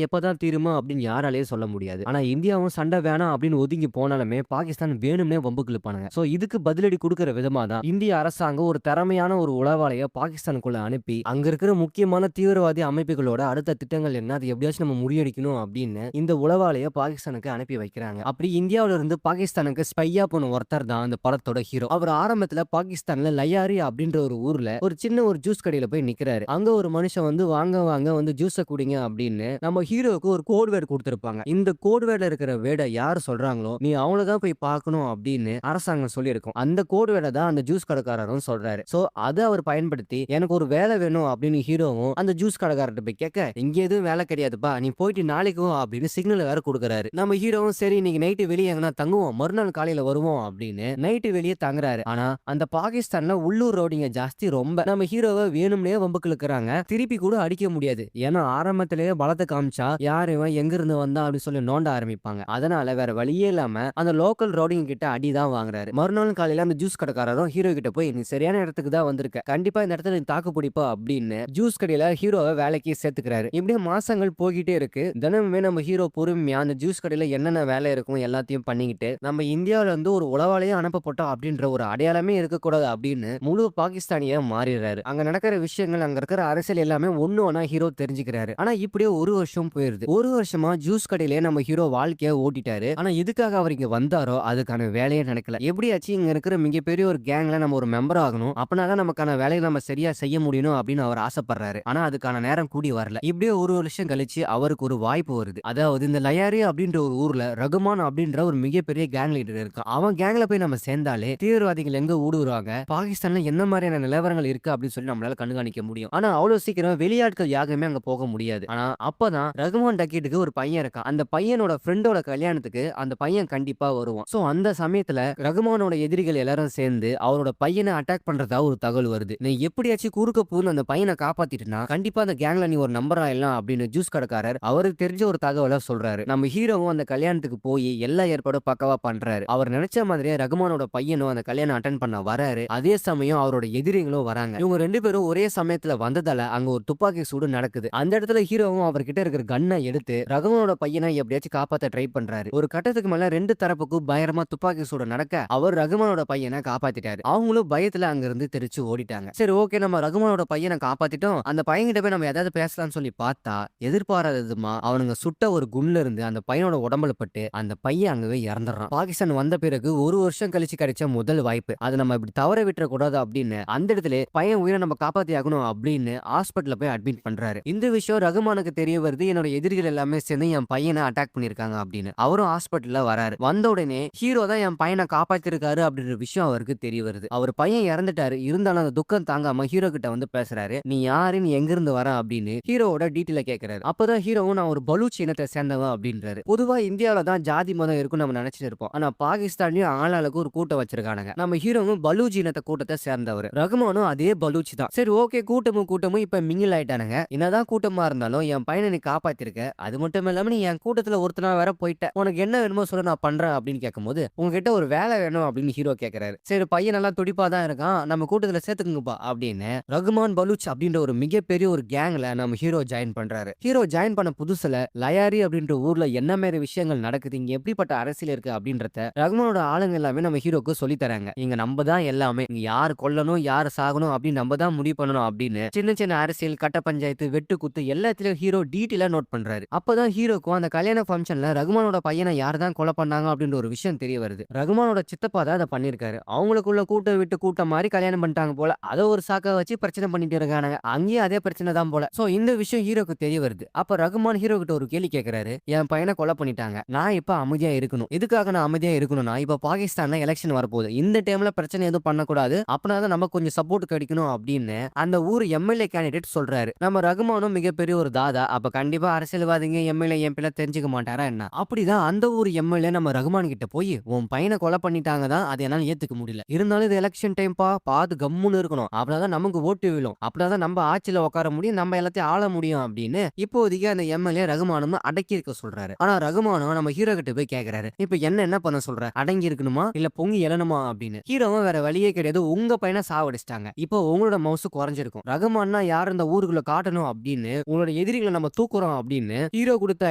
எப்பதான் தீருமா அப்படின்னு யாராலயும் சொல்ல முடியாது. ஆனா இந்தியாவும் சண்டை வேணாம் அப்படின்னு ஒதுங்கி போனாலுமே பாகிஸ்தான் வேணும்னே வம்புக்கு இழுப்பானுங்க. சோ இதுக்கு பதிலடி குடுக்கிற விதமா தான் இந்திய அரசாங்கம் ஒரு திறமையான ஒரு உளவாளிய பாகிஸ்தானுக்குள்ள அனுப்பி அங்க இருக்கிற முக்கியமான தீவிரவாதி அமைப்புகளோட அடுத்த திட்டங்கள் என்ன, அது எப்படியாச்சும் நம்ம முறியடிக்கணும் அப்படின்னு இந்த உளவாளிய பாகிஸ்தானுக்கு அனுப்பி வைக்கிறாங்க. அப்படி இந்தியாவில இருந்து பாகிஸ்தானுக்கு ஸ்பையா போன ஒருத்தர் தான் அந்த படத்தோட ஹீரோ. அவர் ஆரம்பத்துல பாகிஸ்தான்ல லயாரி அப்படின்ற ஒரு ஊர்ல ஒரு சின்ன ஒரு ஜூஸ் கடையில போய் நிக்கிறாரு. அங்க ஒரு மனுஷன் வந்து வாங்க வாங்க வந்து ஜூஸ குடிங்க அப்படின்னு நம்ம ஹீரோவுக்கு ஒரு கோட் வேர்ட் கொடுத்திருப்பாங்க. இந்த கோட் வேர்ட்ல இருக்கிற வேர்டை யார் சொல்றாங்களோ நீ அவங்கள தான் போய் பார்க்கணும் அப்படின்னு அரசாங்கம் சொல்லியிருக்கும். அந்த கோட் வேர்டை தான் அந்த ஜூஸ் கடைக்காரரும் சொல்றாரு. சோ அதை அவர் பயன்படுத்தி எனக்கு ஒரு வேலை வேணும் அப்படின்னு ஹீரோவும் அந்த ஜூஸ் கடைக்காரர்கிட்ட போய் கேட்க, இங்க எதுவும் வேலை கிடையாதுப்பா, நீ போயிட்டு நாளைக்கு வா அப்படின்னு சிக்னல் வேற கொடுக்குறாரு. நம்ம ஹீரோவும் சரி இன்னைக்கு நைட்டு வெளியே எங்கன்னா தங்குவோம், மறுநாள் காலையில வருவோம் அப்படின்னு நைட்டு வெளியே தங்குறாரு. ஆனா அந்த பாகிஸ்தான்ல உள்ளூர் ரவுடிங்க ஜாஸ்தி ரொம்ப. நம்ம ஹீரோவை வேணும்னே வம்புக்கு இழுக்கிறாங்க. திருப்பி கூட அடிக்க முடியாது. ஏன்னா ஆரம்பத்திலேயே பலத்தை காமிச்சா யார் இவன் எங்க இருந்து வந்தா அப்படின்னு சொல்லி நோண்ட ஆரம்பிப்பாங்க. அதனால வேற வழியே இல்லாம அந்த லோக்கல் ரவுடிங்க கிட்ட அடிதான் வாங்குறாரு. மறுநாள் காலையில அந்த ஜூஸ் கடைக்காரரும் ஹீரோ கிட்ட போய் நீ சரியான இடத்துக்கு தான் வந்திருக்க, கண்டிப்பா இந்த இடத்துல நீ தாக்கு பிடிப்பா அப்படின்னு ஜூஸ் கடையில ஹீரோவை வேலைக்கு சேர்த்துக்கிறாரு. இப்படியே மாசங்கள் போகிட்டே இருக்கு. தினமுமே நம்ம ஹீரோ பொறுமையா அந்த ஜூஸ் கடையில என்னென்ன வேலை இருக்கும் எல்லாத்தையும் பண்ணிக்கிட்டு நம்ம இந்தியாவில இருந்து ஒரு உளவாளியே அனுப்பப்பட்டோம் அப்படின்ற ஒரு அடையாளமே இருக்கக்கூடாது அப்படின்னு முழு பாகிஸ்தானிய மாறிடுறாரு. அங்க நடக்கிற விஷயங்கள், அங்க இருக்கிற அரசியல் எல்லாமே ஒண்ணு ஒண்ணா ஹீரோ தெரிஞ்சுக்கிறாரு. ஆனா இப்படியே ஒரு வருஷம் போயிருது. ஒரு வருஷமா ஜூஸ் கடையிலே நம்ம ஹீரோ வாழ்க்கைய ஓட்டிட்டாரு. ஆனா எதுக்காக அவர் இங்க வந்தாரோ அதுக்கான வேலையே நடக்கல. எப்படியாச்சும் இங்க இருக்கிற மிகப்பெரிய ஒரு கேங்ல நம்ம ஒரு மெம்பர் ஆகணும், அப்படின்னாதான் நமக்கான வேலையை நம்ம சரியா செய்ய முடியணும் அப்படின்னு அவர் ஆசைப்படுறாரு. ஆனா அதுக்கான நேரம் கூடி வரல. இப்படியே ஒரு வருஷம் கழிச்சு அவருக்கு ஒரு வாய்ப்பு வருது. அதாவது இந்த லயாரி அப்படின்ற ஒரு ஊர்ல ரகுமான் அப்படின்ற ஒரு மிகப்பெரிய கேங் லீடர் இருக்கான். அவன் கேங்ல போய் நம்ம சேர்ந்தாலே தீவிரவாதிகள் எங்க ஊடுருவாங்க, பாகிஸ்தான்ல என்ன மாதிரியான நிலவரங்கள் இருக்கு அப்படின்னு சொல்லி நம்மளால கண்காணிக்க முடியும். ஆனா அவ்வளவு சீக்கிரம் வெளியாட்கள் யாருமே அங்க போக முடியாது. ஆனா அப்பதான் ரகுமான் டக்கீட்டுக்கு ஒரு பையன் இருக்கான். அந்த பையனோட ஃப்ரெண்டோட கல்யாணத்துக்கு அந்த பையன் கண்டிப்பா வருவான். சோ அந்த சமயத்துல ரகுமானோட எதிரிகள் எல்லாரும் சேர்ந்து அவரோட பையனை அட்டாக் பண்றதா ஒரு தகவல் வருது. நீ எப்படியாச்சும் குறுக்க பூந்து அந்த பையனை காப்பாத்திட்டுனா கண்டிப்பா அந்த கேங்ல நீ ஒரு நம்பர் ஆயிடலாம் அப்படின்னு ஜூஸ் கடைக்காரர் அவருக்கு தெரிஞ்ச ஒரு தகவலை சொல்றாரு. நம்ம ஹீரோவும் அந்த கல்யாணத்துக்கு போய் எல்லா ஏற்பாடும் பக்கவா பண்றாரு. அவர் நினைச்ச மாதிரியே ரகுமானோட பையனும் அந்த கல்யாணம் அட்டன் பண்ண வராரு. அதே சமயம் அவரோட எதிரிகளும் வராங்க. இவங்க ரெண்டு பேரும் ஒரே சமயத்துல வந்ததால அங்க ஒரு துப்பாக்கி சூடு நடக்குது. அந்த இடத்துல ஹீரோவும் அவர்கிட்ட இருக்கிற கன்னை எடுத்து ரகுமானோட பையனை எப்படியாச்சும் காப்பாத்த ட்ரை பண்றாரு. ஒரு கட்டத்துக்கு மேல ரெண்டு தரப்புக்கும் பயங்கரமா துப்பாக்கி சூடு நடக்க அவர் ரகுமானோட பையனை காப்பாத்திட்டாரு. அவங்களும் பயத்துல அங்க இருந்து தெரிச்சு ஓடிட்டாங்க. சரி ஓகே, நம்ம ரகுமானோட பையனை காப்பாத்திட்டோம், அந்த பையன்கிட்ட போய் நம்ம ஏதாவது பேசலாம்னு சொல்லி பார்த்தா எதிர்பாராததுமா அவனுங்க சுட்ட ஒரு குண்ல இருந்து அந்த பையனோட உடம்புல பட்டு அந்த பையன் அங்கவே இறந்துடுறான். பாகிஸ்தான் வந்த பிறகு ஒரு வருஷம் கழிச்சு கிடைச்ச முதல் வாய்ப்பு, அதை நம்ம இப்படி தவற விட்டுற கூடாது அப்படின்னு அந்த இடத்துல பையன் உயிரை நம்ம காப்பாத்தி ஆகணும் அப்படின்னு ஹாஸ்பிட்டல்ல போய் அட்மிட் பண்றாரு. இந்த விஷயம் ரகுமானுக்கு தெரிய வருது. என்னோட எதிரிகள் எல்லாமே சேர்ந்து என் பையனை அட்டாக் பண்ணிருக்காங்க அப்படின்னு. அவரும் ஹாஸ்பிட்டல்ல வராரு. வந்த உடனே ஹீரோ தான் என் பையனை காப்பாத்திருக்காரு அப்படின்ற விஷயம் அவருக்கு தெரிய வருது. அவர் பையன் இறந்துட்டாரு, இருந்தாலும் அந்த துக்கம் தாங்காம ஹீரோ கிட்ட வந்து பேசுறாரு. நீ யாரு, நீ எங்க இருந்து வர அப்படின்னு ஹீரோவோட டீட்டெயில கேட்கிறாரு. அப்பதான் ஹீரோவும் நான் ஒரு பலூச் இனத்தை சேர்ந்தவன் அப்படின்றாரு. பொதுவா இந்தியாவில தான் ஜாதி மதம் இருக்கும் நம்ம நினைச்சிட்டு இருப்போம். ஆனா பாகிஸ்தான்லயும் ஆளாளுக்கு ஒரு கூட்டம் வச்சிருக்கானுங்க. நம்ம ஹீரோவும் பலூச் இனத்தை கூட்டத்தை சேர்ந்தவர். ரகுமானும் அதே பலூச் தான். சரி ஓகே, கூட்டமும் இப்ப மிங்கில் ஆயிட்டானுங்க. என்னதான் கூட்டமா இருந்தாலும் என் பையனை நீ காப்பாத்திருக்க, அது மட்டும் இல்லாம நீ என் கூட்டத்துல ஒருத்தனா வேற போயிட்ட, உனக்கு என்ன வேணுமோ சொல்ல நான் பண்றேன் அப்படின்னு கேட்கும்போது உங்ககிட்ட ஒரு வேலை வேணும் அப்படின்னு ஹீரோ கேட்கிறாரு. சரி பையன் நல்லா துடிப்பா தான் இருக்கான், நம்ம கூட்டத்துல சேர்த்துக்குங்கப்பா அப்படின்னு ரகுமான் பலூச் அப்படின்ற ஒரு மிகப்பெரிய ஒரு கேங்ல நம்ம ஹீரோ ஜாயின் பண்றாரு. ஹீரோ ஜாயின் பண்ண புதுசுல லயாரி அப்படின்ற ஊர்ல என்ன மாதிரி விஷயங்கள் நடக்குது, இங்க எப்படிப்பட்ட அரசியல் இருக்கு அப்படின்றத ரகுமானோட ஆளுங்க எல்லாமே நம்ம ஹீரோக்கு சொல்லி தராங்க. இங்க நம்ம தான் எல்லாமே, இங்க யார் கொல்லணும் யார் சாகணும் அப்படின்னு நம்ம தான் முடிவு பண்ணணும் அப்படின்னு சின்ன சின்ன அரசியல், கட்ட பஞ்சாயத்து, வெட்டு குத்து எல்லாத்திலும் ஹீரோ டீட்டெயிலா நோட் பண்றாரு. அப்பதான் ஹீரோக்கும் அந்த கல்யாண ஃபங்க்ஷன்ல ரகுமானோட பையனை யார் தான் கொலை பண்ணாங்க அப்படின்ற ஒரு விஷயம் தெரிய வருது. ரகுமானோட சித்தப்பா தான் அதை பண்ணிருக்காரு. அவங்களுக்குள்ள கூட்டம் விட்டு கூட்டம் மாதிரி கல்யாணம் பண்ணிட்டாங்க போல. அதை ஒரு சாக்கா வச்சு பிரச்சனை பண்ணிட்டு இருக்காங்க. அங்கேயே அதே பிரச்சனை தான் போல. சோ இந்த விஷயம் ஹீரோக்கு தெரிய வருது. அப்ப ரகுமான் ஹீரோ கிட்ட ஒரு கேள்வி கேட்கிறாரு. என் பையனை கொலை பண்ணிட்டாங்க, நான் இப்ப அமைதியா இருக்கணும். எதுக்காக நான் அமைதியா இருக்கணும்னா இப்ப பாகிஸ்தான்ல எலெக்ஷன் வரப்போகுது, இந்த டைம்ல பிரச்சனை எதுவும் பண்ணக்கூடாது, அப்படின்னா நமக்கு கொஞ்சம் சப்போர்ட் கிடைக்கணும் அப்படின்னு அந்த ஊர் எம்எல்ஏ கேண்டிடேட் சொல்றாரு. நம்ம ரகுமானும் மிகப்பெரிய ஒரு தாதா, அப்ப கண்டிப்பா அரசியல்வாதிங்க எம்எல்ஏ எம்பிலாம் தெரிஞ்சுக்க மாட்டாரா என்ன? அப்படிதான் அந்த ஊர் எம்எல்ஏ நம்ம ரகுமான் கிட்ட போய் உன் பையனை கொலை பண்ணிட்டாங்க தான், அதை என்னால ஏத்துக்க முடியல, இருந்தாலும் இது எலெக்ஷன் டைம் பா, பாது கம்முன்னு இருக்கணும், அப்படிதான் நமக்கு ஓட்டு விழும், அப்படிதான் நம்ம ஆட்சியில உட்கார முடியும், நம்ம எல்லாத்தையும் ஆள முடியும் அப்படின்னு இப்போதைக்கு அந்த எம்எல்ஏ ரகுமானும் அடக்கி இருக்க சொல்றாரு. ஆனா ரகுமானும் நம்ம ஹீரோ கிட்ட போய் கேக்குறாரு, இப்ப என்ன பண்ண சொல்ற, அடங்கி இருக்கணுமா இல்ல பொங்கி எழணுமா அப்படின்னு. ஹீரோவும் வேற வழியே கிடையாது, உங்க பையனை சாவடிச்சிட்டாங்க, இப்போ உங்களோட மவுசு குறைஞ்சிருக்கும், ரகுமான்னா ரகுமானா யார் இந்த ஊருக்குள்ள காட்டணும் அப்படின்னு உங்களோட எதிரிகளை நம்ம தூக்குறோம் அப்படின்னு ஹீரோ கொடுத்த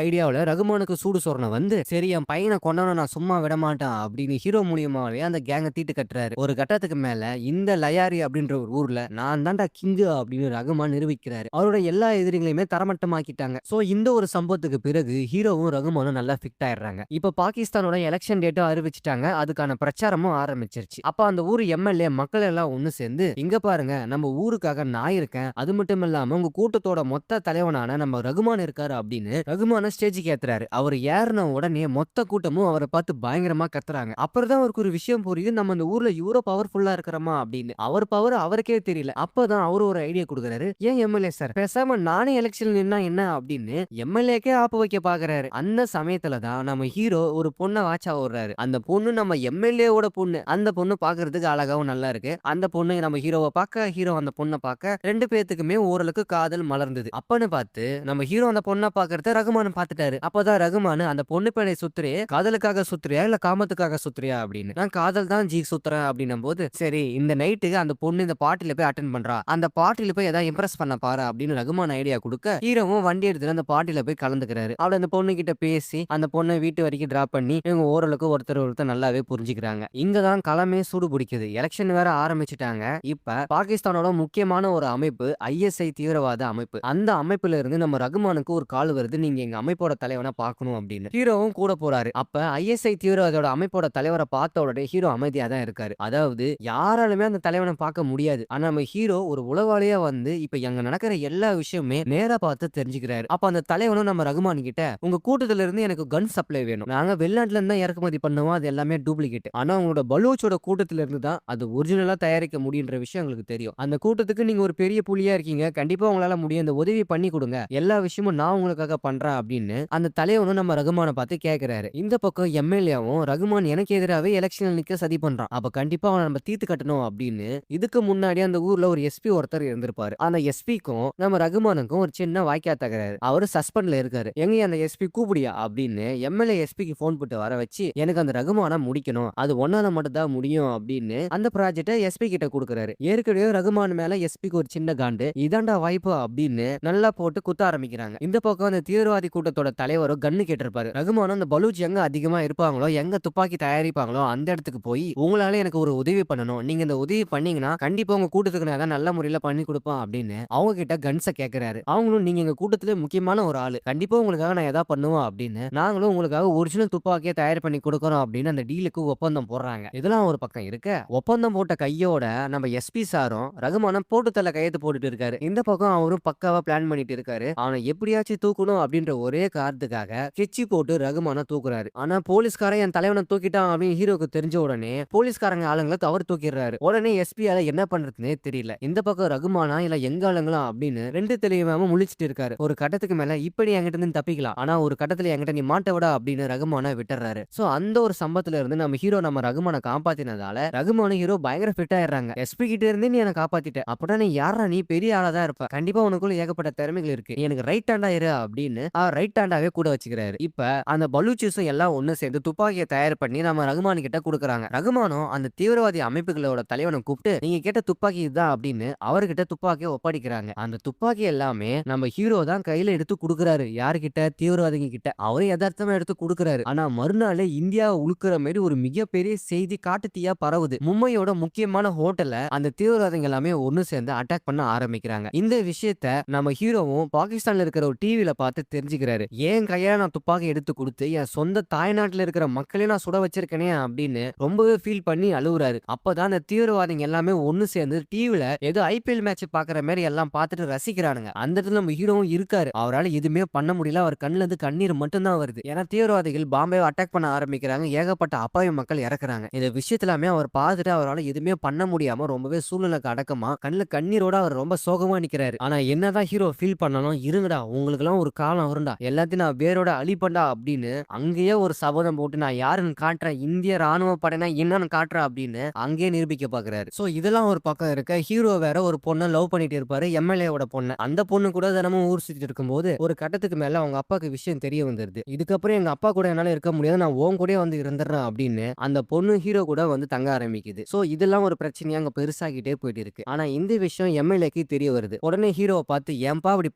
ஐடியாவுல ரகுமானுக்கு சூடு சொரணை வந்து சரி என் பையனை கொண்டவன நான் சும்மா விட மாட்டேன் அப்படின்னு ஹீரோ மூலியமாவே அந்த கேங்க தீட்டு கட்டுறாரு. ஒரு கட்டத்துக்கு மேல இந்த லயாரி அப்படின்ற ஒரு ஊர்ல நான் தான்டா கிங்கு அப்படின்னு ரகுமான் நிரூபிக்கிறாரு. அவரோட எல்லா எதிரிகளையுமே தரமட்டமாக்கிட்டாங்க. சோ இந்த ஒரு சம்பவத்துக்கு பிறகு ஹீரோவும் ரகுமானும் நல்லா ஃபிட் ஆயிடுறாங்க. இப்ப பாகிஸ்தானோட எலெக்ஷன் டேட்டும் அறிவிச்சிட்டாங்க. அதுக்கான பிரச்சாரமும் ஆரம்பிச்சிருச்சு. அப்ப அந்த ஊர் எம்எல்ஏ மக்கள் எல்லாம் ஒண்ணு சேர்ந்து இங்க பாருங்க நம்ம ஊருக்காக நான் இருக்கேன், அது மட்டும் இல்லாம உங்க கூட்டத்தோட மொத்த தலைவனான நம்ம ரகுமான் இருக்காரு அப்படின்னு ரகுமான ஸ்டேஜுக்கு ஏத்துறாரு. அவர் ஏறின உடனே மொத்த கூட்டமும் அவரை பார்த்து பயங்கரமா கத்துறாங்க. அப்புறம் அவருக்கு ஒரு விஷயம் புரியுது, நம்ம இந்த ஊர்ல இவ்வளவு பவர்ஃபுல்லா இருக்கிறோமா அப்படின்னு. அவர் பவர் அவருக்கே தெரியல. அப்பதான் அவரு ஒரு ஐடியா கொடுக்குறாரு. ஏன் எம்எல்ஏ சார் பேசாம நானே எலெக்ஷன் நின்னா என்ன அப்படின்னு எம்எல்ஏக்கே ஆப்பு வைக்க பாக்குறாரு. அந்த சமயத்துல தான் நம்ம ஹீரோ ஒரு பொண்ணை வாட்சா ஓடுறாரு. அந்த பொண்ணு நம்ம எம்எல்ஏவோட பொண்ணு. அந்த பொண்ணு பாக்குறதுக்கு அழகாவும் நல்லா இருக்கு. அந்த பொண்ணு நம்ம ஹீரோவை பார்க்க, ஹீரோ அந்த பொண்ணை பார்க்க ரெண்டு பேத்துக்குமே ஓரளவுக்கு காதல் மலர்ந்தது. அப்பன்னு பார்த்து நம்ம ஹீரோ அந்த பொண்ணை பாக்குறத ரகுமான் பார்த்துட்டாரு. அப்பதான் ரகுமான் அந்த பொண்ணு பேரை சுத்துறே காதலுக்காக சுத்துறியா இல்ல காமத்துக்காக சுத்துறியா அப்படின்னு. நான் காதல் தான் ஜி சுத்துறேன் அப்படின்னும் போது சரி இந்த நைட்டுக்கு அந்த பொண்ணு இந்த பார்ட்டில போய் அட்டென்ட் பண்றா, அந்த பார்ட்டில போய் ஏதாவது இம்ப்ரெஸ் பண்ண பாரு அப்படின்னு ரகுமான் ஐடியா கொடுக்க ஹீரோவும் வண்டி எடுத்துட்டு அந்த பார்ட்டில போய் கலந்துக்கிறாரு. அவளை அந்த பொண்ணு கிட்ட பேசி அந்த பொண்ணை வீட்டு வரைக்கும் டிராப் பண்ணி இவங்க ஓரளவுக்கு ஒருத்தர் நல்லாவே புரிஞ்சுக்கிறாங்க. இங்கதான் களமே சூடு பிடிக்குது. எலெக்ஷன் வேற ஆரம்பிச்சுட்டாங்க. இப்ப பாகிஸ்தானோட முக்கியமான ஒரு அமைப்பு ஐஎஸ்ஐ தீவிரவாத அமைப்பு. அந்த அமைப்புல இருந்து நம்ம ரகுமானுக்கு ஒரு கால் வருது, நீங்க எங்க அமைப்போட தலைவனை பார்க்கணும் அப்படின்னு. ஹீரோவும் கூட போறாரு. அப்ப ஐஎஸ்ஐ தீவிரவாதோட அமைப்போட தலைவரை பார்த்த உடனே ஹீரோ அமைதியா தான் இருக்காரு. அதாவது யாராலுமே அந்த தலைவனை பார்க்க முடியாது. ஆனா நம்ம ஹீரோ ஒரு உளவாளியா வந்து இப்ப அங்க நடக்கிற எல்லா விஷயமே நேரா பார்த்து தெரிஞ்சுக்கிறாரு. அப்ப அந்த தலைவனும் நம்ம ரகுமான் கிட்ட உங்க கூட்டத்துல இருந்து எனக்கு கன் சப்ளை வேணும், நாங்க வெளிநாட்டுல இருந்து தான் இறக்குமதி பண்ணுவோம், அது எல்லாமே டூப்ளிகேட், ஆனா உங்களோட பலூச்சோட கூட்டத்துல இருந்து தான் அது ஒரிஜினலா தயாரிக்க முடியுன்ற விஷயம் உங்களுக்கு தெரியும். அந்த கூட்டத்துக்கு நீங்க ஒரு பெரிய புலியா இருக்கீங்க, கண்டிப்பா உங்களால முடியும், அந்த உதவி பண்ணி கொடுங்க, எல்லா விஷயமும் நான் உங்களுக்காக பண்றேன் அப்படின்னு அந்த தலைவனும் நம்ம ரகுமான பார்த்து கேட்கிறாரு. இந்த பக்கம் எம்எல்ஏவும் ரகுமான் எனக்கு எதிராகவே எலெக்ஷன்ல நிக்க சதி பண்றான், அப்ப கண்டிப்பா அவனை நம்ம தீர்த்து கட்டணும் அப்படின்னு. இதுக்கு முன்னாடி அந்த ஊர்ல ஒரு எஸ்பி ஒருத்தர் இருந்திருப்பாரு. அந்த எஸ்பிக்கும் நம்ம ரகுமானுக்கும் ஒரு சின்ன வாய்க்கா தகராறு. அவரு சஸ்பெண்ட்ல இருக்காரு. எங்க அந்த எஸ்பி கூப்பிடியா அப்படின்னு எம்எல்ஏ எஸ்பிக்கு போன் போட்டு வர வச்சு எனக்கு அந்த ரகுமான முடிக்கணும், அது ஒன்னால மட்டும் தான் முடியும் அப்படின்னு அந்த ப்ராஜெக்ட எஸ்பி கிட்ட கொடுக்குறாரு. ஏற்கனவே ரகுமான் மேல எஸ்பிக்கு ஒரு சின்ன காண்டு, இதாண்டா வாய்ப்பு அப்படின்னு நல்லா போட்டு குத்த ஆரம்பிக்கிறாங்க. இந்த பக்கம் அந்த தீவிரவாதி கூட்டத்தோட தலைவரும் கண்ணு கேட்டிருப்பாரு. ரகுமானும் அந்த பலூச் எங்க அதிகமா இருப்பாங்களோ, எங்க துப்பாக்கி தயாரிப்பாங்களோ அந்த இடத்துக்கு போய் உங்களால எனக்கு ஒரு உதவி பண்ணணும், நீங்க இந்த உதவி பண்ணீங்கன்னா கண்டிப்பா உங்க கூட்டத்துக்கு நான் நல்ல முறையில பண்ணி கொடுப்பேன் அப்படின்னு அவங்க கிட்ட கன்ஸ கேக்குறாரு. அவங்களும் நீங்க எங்க கூட்டத்திலே முக்கியமான ஒரு ஆளு, கண்டிப்பா உங்களுக்காக நான் ஏதாவது பண்ணுவோம் அப்படின்னு, நாங்களும் உங்களுக்காக ஒரிஜினல் துப்பாக்கியை தயார் பண்ணி கொடுக்கறோம் அப்படின்னு அந்த டீலுக்கு ஒப்பந்தம் போடுறாங்க. இதெல்லாம் ஒரு பக்கம் இருக்க, ஒப்பந்தம் போட்ட கையோட நம்ம எஸ்பி சாரும் ரகுமானம் போட்டு தள்ள கையெழுத்து போட்டுட்டு இருக்காரு. இந்த பக்கம் அவரும் பக்காவா பிளான் பண்ணிட்டு இருக்காரு. அவனை எப்படியாச்சும் தூக்கணும் அப்படின்ற ஒரே காரணத்துக்காக கெச்சி போட்டு ரகுமான தூக்குறாரு. ஆனா போலீஸ்காரன் என் தலைவனை தூக்கிட்டான் அப்படின்னு ஹீரோக்கு தெரிஞ்ச உடனே போலீஸ்காரங்க ஆளுங்களை அவர் தூக்கிடுறாரு. உடனே எஸ்பியால என்ன பண்றதுன்னே தெரியல. இந்த பக்கம் ரகுமானா இல்ல எங்க ஆளுங்களா அப்படின்னு ரெண்டு தெளிவாம முழிச்சிட்டு இருக்காரு. ஒரு கட்டத்துக்கு மேல இப்படி என்கிட்ட இருந்து தப்பிக்கலாம், ஆனா ஒரு கட்டத்துல என்கிட்ட நீ மாட்ட விடா அப்படின்னு ரகுமான விட்டுறாரு. சோ அந்த ஒரு சம்பவத்துல இருந்து நம்ம ஹீரோ நம்ம ரகுமான காப்பாத்தினதால ரகுமான ஹீரோ பயங்கர ஃபிட் ஆயிடுறாங்க. எஸ்பி கிட்ட இருந்து நீ என்ன காப்பாத்திட்ட, அப்படின்னா நீ யாரா, நீ பெரிய ஆளா தான் இருப்ப, கண்டிப்பா உனக்குள்ள ஏகப்பட்ட திறமைகள் இருக்கு, நீ எனக்கு ரைட் ஹேண்டா இரு அப்படின்னு ரைட் ஹேண்டாவே கூட வச்சுக்கிறாரு. இப்ப அந்த பலூச்சிஸும் எல்லாம் ஒண்ணு சேர்ந்து துப்பாக்கியை தயார் பண்ணி நம்ம ரகுமான் கிட்ட கொடுக்குறாங்க. ரகுமானும் அந்த தீவிரவாதி அமைப்புகளோட தலைவனை கூப்பிட்டு நீங்க கேட்ட துப்பாக்கி இதுதான் அப்படின்னு அவர்கிட்ட துப்பாக்கியை ஒப்படைக்கிறாங்க. அந்த துப்பாக்கி எல்லாமே நம்ம ஹீரோ தான் கையில எடுத்து கொடுக்குறாரு. யாருகிட்ட? தீவிரவாதிங்க கிட்ட. அவரும் யதார்த்தமா எடுத்து கொடுக்குறாரு. ஆனா மறுநாள் இந்தியாவை உழுக்கிற மாதிரி ஒரு மிகப்பெரிய செய்தி காட்டு தீயா பரவுது. மும்பையோட முக்கியமான ஹோட்டல்ல அந்த தீவிரவாதிகள் எல்லாமே ஒண்ணு சேர்ந்து அட்டாக் பண்ண ஆரம்பிக்கிறாங்க. இந்த விஷயத்த நம்ம ஹீரோவும் பாகிஸ்தான்ல இருக்கிற ஒரு டிவில பார்த்து தெரிஞ்சுக்கிறாரு. ஏன் கையால நான் துப்பாக்கி எடுத்து கொடுத்து என் சொந்த தாய்நாட்டுல இருக்கிற மக்களே நான் சுட வச்சிருக்கேனே அப்படின்னு ரொம்பவே ஃபீல் பண்ணி அழுகுறாரு. அப்பதான் அந்த தீவிரவாதிங்க எல்லாமே ஒண்ணு சேர்ந்து டிவில ஏதோ ஐபிஎல் மேட்ச் பாக்குற மாதிரி எல்லாம் பார்த்துட்டு ரசிக்கிறானுங்க. அந்த இடத்துல நம்ம ஹீரோவும் இருக்காரு. அவரால் எதுவுமே பண்ண முடியல. அவர் கண்ணுல இருந்து கண்ணீர் மட்டும் தான் வருது. ஏன்னா தீவிரவாதிகள் பாம்பே அட்டாக் பண்ண ஆரம்பிக்கிறாங்க. ஏகப்பட்ட அப்பாவி மக்கள் இறக்குறாங்க. இந்த விஷயத்திலாமே அவர் பார்த்துட்டு அவரால் எதுவுமே பண்ண முடியாம ரொம்பவே சூழ்நிலைக்கு அடக்கமா கண்ணுல கண்ணீரோட அவர் ரொம்ப சோகமா நிக்கிறாரு. ஆனா என்னதான் ஹீரோ ஃபீல் பண்ணணும், இருங்கடா உங்களுக்கு எல்லாம் ஒரு காலம் வரும்டா, எல்லாத்தையும் நான் வேரோட அழிப்பண்டா அப்படின்னு அங்கேயே ஒரு சபதம் போட்டு நான் யாருன்னு காட்டுறேன், இந்திய ராணுவ படைனா என்னன்னு காட்டுறேன் அப்படின்னு அங்கேயே நிரூபிக்க பாக்குறாரு. சோ இதெல்லாம் ஒரு பக்கம் இருக்க, ஹீரோ வேற ஒரு பொண்ணை லவ் பண்ணிட்டு இருப்பாரு, எம்எல்ஏவோட பொண்ணு. அந்த பொண்ணு கூட தினமும் ஊர் சுத்திட்டு இருக்கும்போது ஒரு கட்டத்துக்கு மேல அவங்க அப்பாக்கு விஷயம் தெரிய வந்துருது. இதுக்கப்புறம் எங்க அப்பா கூட என்னால இருக்க முடியாது, நான் உன் கூட வந்து இருந்துடுறேன் அப்படின்னு அந்த பொண்ணு ஹீரோ கூட வந்து தங்க ஆரம்பிக்குது. சோ இதெல்லாம் ஒரு பிரச்சனையா அங்க பெருசாகிட்டே போயிட்டு இருக்கு. ஆனா இந்த விஷயம் எம்எல்ஏக்கு துப்பாக்கி தெரிய வருது. உடனே ஹீரோவை பார்த்து ஏன்பா இப்படி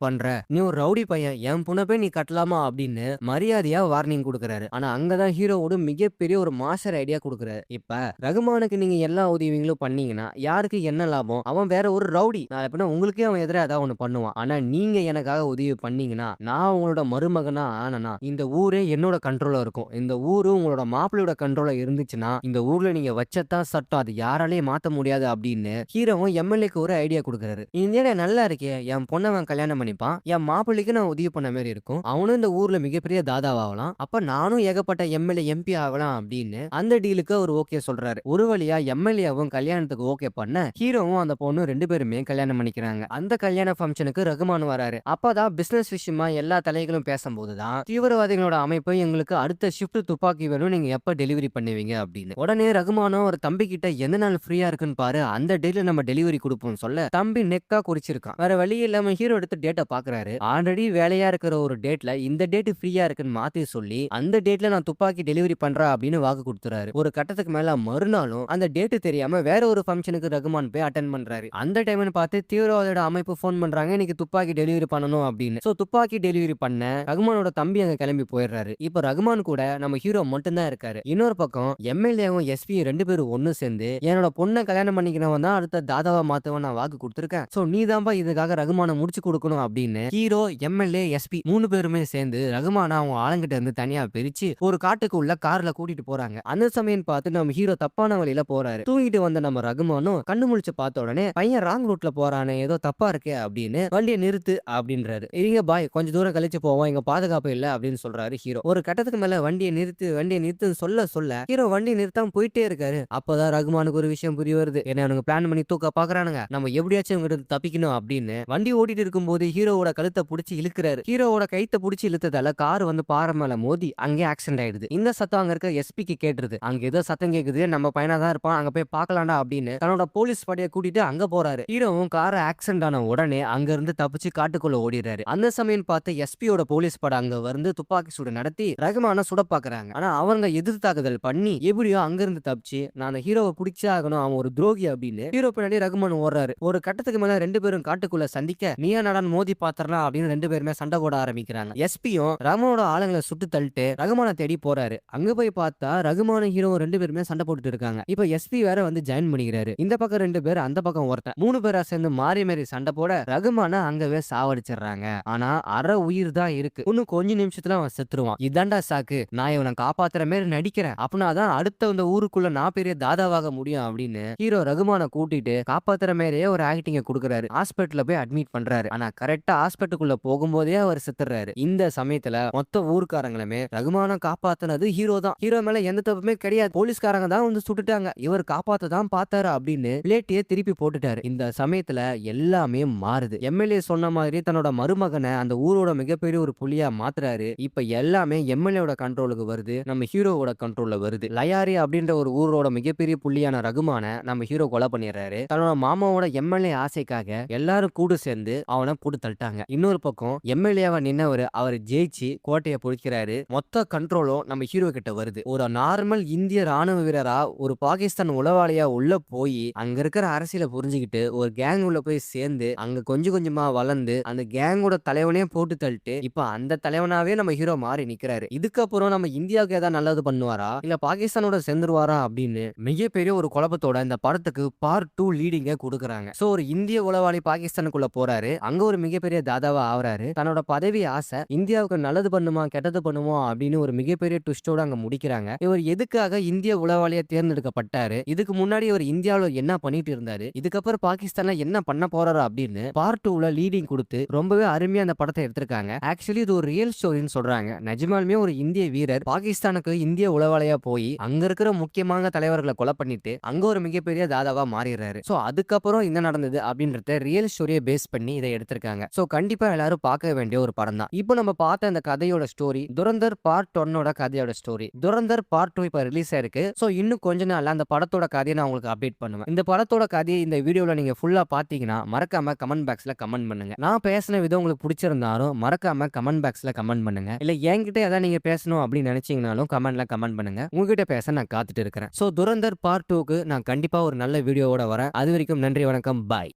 பண்ற, நீ ஒரு ரவுடி பையன், என் பொண்ணை போய் நீ கட்டலாமா அப்படின்னு மரியாதையா வார்னிங் கொடுக்குறாரு. ஆனா அங்கதான் ஹீரோவோட மிகப்பெரிய ஒரு மாஸ்டர் ஐடியா கொடுக்குறாரு. இப்ப ரகுமானுக்கு நீங்க எல்லா உதவிகளும் பண்ணீங்கன்னா யாருக்கு என்ன லாபம்? அவன் வேற ஒரு ரவுடி. நான் எப்படின்னா உங்களுக்கே அவன் எதிராக ஏதாவது ஒண்ணு பண்ணுவான். ஆனா நீங்க எனக்காக உதவி பண்ணீங்கன்னா நான் உங்களோட மருமகனா ஆனனா இந்த ஊரே என்னோட கண்ட்ரோல்ல இருக்கும். இந்த ஊரு உங்களோட மாப்பிள்ளையோட கண்ட்ரோல்ல இருந்துச்சுன்னா இந்த ஊர்ல நீங்க வச்சதான் சட்டம், அது யாராலையும் மாத்த முடியாது அப்படின்னு ஹீரோவும் எம்எல்ஏக்கு ஒரு ஐடியா கொடுக்குறாரு. இந்த நல்லா இருக்கே, என் பொண்ணை அவன் கல்யாணம் பண்ணிப்பான், என் மாப்பிள்ளைக்கு நான் உதவி பண்ண மாதிரி இருக்கும், அவனும் இந்த ஊர்ல மிகப்பெரிய தாதாவாகலாம், அப்ப நானும் ஏகப்பட்ட எம்எல்ஏ எம்பி ஆகலாம் அப்படின்னு அந்த டீலுக்கு அவர் ஓகே சொல்றாரு. ஒரு வழியா எம்எல்ஏவும் கல்யாணத்துக்கு ஓகே பண்ண ஹீரோவும் அந்த பொண்ணு 2 பேருமே கல்யாணம் பண்ணிக்கிறாங்க. அந்த கல்யாண ஃபங்க்ஷனுக்கு ரகுமான் வராரு. அப்பதான் பிசினஸ் விஷயமா எல்லா தலைகளும் பேசும்போதுதான் தீவிரவாதிகளோட அமைப்பு எங்களுக்கு அடுத்த ஷிஃப்ட் துப்பாக்கி வேணும், நீங்க எப்ப டெலிவரி பண்ணுவீங்க அப்படின்னு. உடனே ரகுமானும் ஒரு தம்பி கிட்ட எந்த நாள் ஃப்ரீயா இருக்குன்னு பாரு, அந்த டேட்ல நம்ம டெலிவரி கொடுப்போம் சொல்ல தம்பி நெக்கா குறிச்சிருக்கான். வேற வழி இல்லாம ஹீரோ எடுத்து டேட்டை பாக்குறாரு. ஆல்ரெடி வேலையா இருக்கிற ஒரு டேட்ல இந்த டேட் ஃப்ரீயா இருக்குன்னு மாத்தி சொல்லி அந்த டேட்ல நான் துப்பாக்கி டெலிவரி பண்றேன் அப்படின்னு வாக்கு கொடுத்துறாரு. ஒரு கட்டத்துக்கு மேல மறுநாளும் அந்த டேட் தெரியாம வேற ஒரு ஃபங்க்ஷனுக்கு ரகுமான் போய் அட்டென்ட் பண்றாரு. அந்த டைம்னு பார்த்து தீவிரவாதியோட அமைப்பு ஃபோன் பண்றாங்க, இன்னைக்கு துப்பாக்கி டெலிவரி பண்ணணும் அப்படின்னு. சோ துப்பாக்கி டெலிவரி பண்ண ரகுமானோட தம்பி அங்க கிளம்பி போயிடுறாரு. இப்ப ரகுமான் கூட நம்ம ஹீரோ மட்டும் தான் இருக்காரு. இன்னொரு பக்கம் எம்எல்ஏவும் எஸ்பி 2 பேரும் ஒன்னு சேர்ந்து என்னோட பொண்ணை கல்யாணம் பண்ணிக்கிறவன் தான் அடுத்த தாதாவா மாத்தவன் நான் வாக்கு கொடுத்திருக்கேன், சோ நீ தான்பா இதுக்காக ரகுமான முடிச்சு கொடுக்கணும் அப்படின்னு ஹீரோ எம்எல்ஏ எஸ்பி 3 பேருமே சேர்ந்து ரகுமான அவங்க ஆளுங்கிட்ட இருந்து தனியா பிரிச்சு ஒரு காட்டுக்குள்ள கார்ல கூட்டிட்டு போறாங்க. அந்த சமயம் பார்த்து நம்ம ஹீரோ தப்பான வழியில போறாரு. தூங்கிட்டு வந்த நம்ம ரகுமானும் கண்ணு முழிச்சு பார்த்த உடனே பையன் ராங் ரூட்ல போறானே, ஏதோ தப்பா இருக்கே அப்படின்னு வண்டியை நிறுத்து அப்படின்றாரு. இருங்க பாய், கொஞ்ச தூரம் கழிச்சு போவோம், இங்க பாதுகாப்பு இல்ல அப்படின்னு சொல்றாரு ஹீரோ. ஒரு கட்டத்துக்கு மேல வண்டியை நிறுத்து சொல்ல சொல்ல ஹீரோ வண்டியை நிறுத்தாம போயிட்டே இருக்காரு. அப்பதான் ரகுமானுக்கு ஒரு விஷயம் புரிய வருது, என்ன அவனுக்கு பிளான் பண்ணி தூக்க பாக்குறானுங்க, நம்ம எப்படியாச்சும் இவங்க தப்பிக்கணும் அப்படின்னு வண்டி ஓட்டிட்டு இருக்கும் போது ஹீரோவோட கழுத்தை புடிச்சு இழுக்கிறாரு. ஹீரோவோட கைத்தை புடிச்சு இழுத்ததால கார் வந்து பாறை மேல மோதி அங்கே ஆக்சிடென்ட் ஆயிடுது. இந்த சத்தம் அங்க இருக்க எஸ்பிக்கு கேட்டுருது. அங்க ஏதோ சத்தம் கேக்குது, நம்ம பையனா தான் இருப்பான், அங்க போய் பாக்கலாம்டா அப்படின்னு தன்னோட போலீஸ் படையை கூட்டிட்டு அங்க போறாரு. ஹீரோவும் கார் ஆக்சிடென்ட் ஆன உடனே அங்க இருந்து தப்பிச்சு காட்டுக்குள்ள ஓடிறாரு. அந்த சமயம் பார்த்து எஸ்பியோட போலீஸ் படை அங்க வந்து துப்பாக்கி சூடு நடத்தி ரகுமான சுட பாக்குறாங்க. ஆனா அவங்க எதிர் தாக்குதல் பண்ணி எப்படியோ அங்க இருந்து தப்பிச்சு நான் அந்த ஹீரோவை பிடிச்சே ஆகணும், அவன் ஒரு துரோகி அப்படின்னு ஹீரோ பின்னாடி ரகுமான் ஓடுறாரு. ஒரு கட்டத்துக்கு மேல 2 பேரும் காட்டுக்குள்ள சந்திக்க நீயா நடான் மோதி பாத்திரலாம் அப்படின்னு 2 பேருமே சண்டை போட ஆரம்பிக்கிறாங்க. எஸ்பியும் ரகுமானோட ஆளுங்களை சுட்டு தள்ளிட்டு ரகுமான தேடி போறாரு. அங்க போய் பார்த்தா ரகுமான ஹீரோ 2 பேருமே சண்டை போட்டுட்டு இருக்காங்க. இப்ப எஸ்பி வேற வந்து ஜாயின் பண்ணிக்கிறாரு. இந்த பக்கம் 2 பேர், அந்த பக்கம் ஒருத்தன், 3 பேரா சேர்ந்து மாறி மாறி சண்டை போட ரகுமான அங்கவே சாவடிச்சிடுறாங்க. ஆனா அரை உயிர் தான் இருக்கு, இன்னும் கொஞ்ச நிமிஷத்துல அவன் செத்துருவான். இதாண்டா சாக்கு, நான் இவனை காப்பாத்துற மாதிரி நடிக்கிறேன், அப்படின்னாதான் அடுத்த இந்த ஊருக்குள்ள நான் பெரிய தாதாவாக முடியும் அப்படின்னு ஹீரோ ரகுமான கூட்டிட்டு காப்பாத்துற மாதிரியே ஒரு ஆக்டிங்க கொடுக்குறாரு. ஹாஸ்பிட்டல்ல போய் அட்மிட் பண்றாரு. ஆனா கரெக்டா ஹாஸ்பிட்டலுக்குள்ள போகும்போதே அவர் செத்துறாரு. இந்த சமயத்துல மொத்த ஊர்க்காரங்களுமே ரகுமான காப்பாத்துனது ஹீரோ தான், ஹீரோ மேல எந்த தப்புமே கிடையாது, போலீஸ்காரங்க தான் வந்து சுட்டுட்டாங்க, இவர் காப்பாத்த தான் பார்த்தாரு அப்படின்னு பிளேட்டிய திருப்பி போட்டுட்டாரு. இந்த சமயத்துல எல்லாமே மாறுது. எம்எல்ஏ சொன்ன மாதிரி தன்னோட மருமகனை அந்த ஊரோட மிகப்பெரிய ஒரு புலியா மாத்துறாரு. இப்ப எல்லாமே எம்எல்ஏவோட கண்ட்ரோலுக்கு வருது, நம்ம ஹீரோவோட கண்ட்ரோல்ல வருது. லயாரி அப்படின்ற ஒரு ஊரோட மிகப்பெரிய புலியான ரகுமான நம்ம ஹீரோ கொலை பண்ணிடுறாரு. தன்னோட மாமாவோட எம்எல்ஏ ஆசைக்காக எல்லாரும் கூட சேர்ந்து அவனை போட்டு தள்ளிட்டாங்க. இன்னொரு பக்கம் எம்எல்ஏவா நின்னவர் அவர் ஜெயிச்சு கோட்டையை பொழிக்கிறாரு. மொத்த கண்ட்ரோலும் நம்ம ஹீரோ கிட்ட வருது. ஒரு நார்மல் இந்திய ராணுவ வீரரா ஒரு பாகிஸ்தான் உளவாளியா உள்ள போய் அங்க இருக்கிற அரசியலை புரிஞ்சுக்கிட்டு ஒரு கேங் உள்ள போய் சேர்ந்து அங்க கொஞ்சம் கொஞ்சமா வளர்ந்து அந்த கேங்கோட தலைவனே போட்டு தள்ளிட்டு இப்ப அந்த தலைவனாவே நம்ம ஹீரோ மாறி நிக்கிறாரு. இதுக்கப்புறம் நம்ம இந்தியாவுக்கு ஏதாவது நல்லது பண்ணுவாரா இல்ல பாகிஸ்தானோட சேர்ந்துருவாரா அப்படின்னு மிகப்பெரிய ஒரு குழப்பத்தோட இந்த படத்துக்கு பார்ட் 2 லீடிங்க கொடுக்குறாங்க. சோ ஒரு இந்திய உளவாளி பாகிஸ்தானுக்குள்ள போறாரு, அங்க ஒரு மிகப்பெரிய தாதாவா ஆவறாரு. தன்னோட பதவி ஆசை இந்தியாவுக்கு நல்லது பண்ணுமா கெட்டது பண்ணுமா அப்படின்னு ஒரு மிகப்பெரிய ட்விஸ்டோட அங்க முடிக்கிறாங்க. இவர் எதுக்காக இந்திய உளவாளியா தேர்ந்தெடுக்கப்பட்டாரு, இதுக்கு முன்னாடி இவர் இந்தியாவுல என்ன பண்ணிட்டு இருந்தாரு, இதுக்கப்புறம் பாகிஸ்தான்ல என்ன பண்ண போறாரு அப்படின்னு பார்ட் 2ல லீடிங் கொடுத்து ரொம்பவே அருமையா அந்த படத்தை எடுத்திருக்காங்க. ஆக்சுவலி இது ஒரு ரியல் ஸ்டோரின்னு சொல்றாங்க. நிஜமாலுமே ஒரு இந்திய வீரர் பாகிஸ்தானுக்கு இந்திய உளவாளியா போய் அங்க இருக்கிற முக்கியமான தலைவர்களை கொலை பண்ணிட்டு அங்க ஒரு மிகப்பெரிய தாதாவா மாறிடுறாரு. சோ அதுக்கப்புறம் என்ன நடந்தது அப்படின்றத ரியல் ஸ்டோரியை பேஸ் பண்ணி இதை எடுத்திருக்காங்க. சோ கண்டிப்பா எல்லாரும் பார்க்க வேண்டிய ஒரு படம் தான். இப்போ நம்ம பார்த்த இந்த கதையோட ஸ்டோரி துரந்தர் பார்ட் 1ஓட கதையோட ஸ்டோரி. துரந்தர் பார்ட் 2 இப்ப ரிலீஸ் ஆயிருக்கு. சோ இன்னும் கொஞ்ச நாள்ல அந்த படத்தோட கதையை நான் உங்களுக்கு அப்டேட் பண்ணுவேன். இந்த படத்தோட கதையை இந்த வீடியோல நீங்க ஃபுல்லா பாத்தீங்கன்னா மறக்காம கமெண்ட் பாக்ஸ்ல கமெண்ட் பண்ணுங்க. நான் பேசின விதம் உங்களுக்கு பிடிச்சிருந்தாலும் மறக்காம கமெண்ட் பாக்ஸ்ல கமெண்ட் பண்ணுங்க. இல்ல என்கிட்ட ஏதாவது நீங்க பேசணும் அப்படின்னு நினைச்சீங்கனாலும் கமெண்ட்ல கமெண்ட் பண்ணுங்க. உங்ககிட்ட பேச நான் காத்துட்டு இருக்கிறேன். சோ துரந்தர் பார்ட் 2க்கு நான் கண்டிப்பா ஒரு நல்ல வீடியோவோட வரேன். அது வரைக்கும் நன்றி, வணக்கம், பாய்.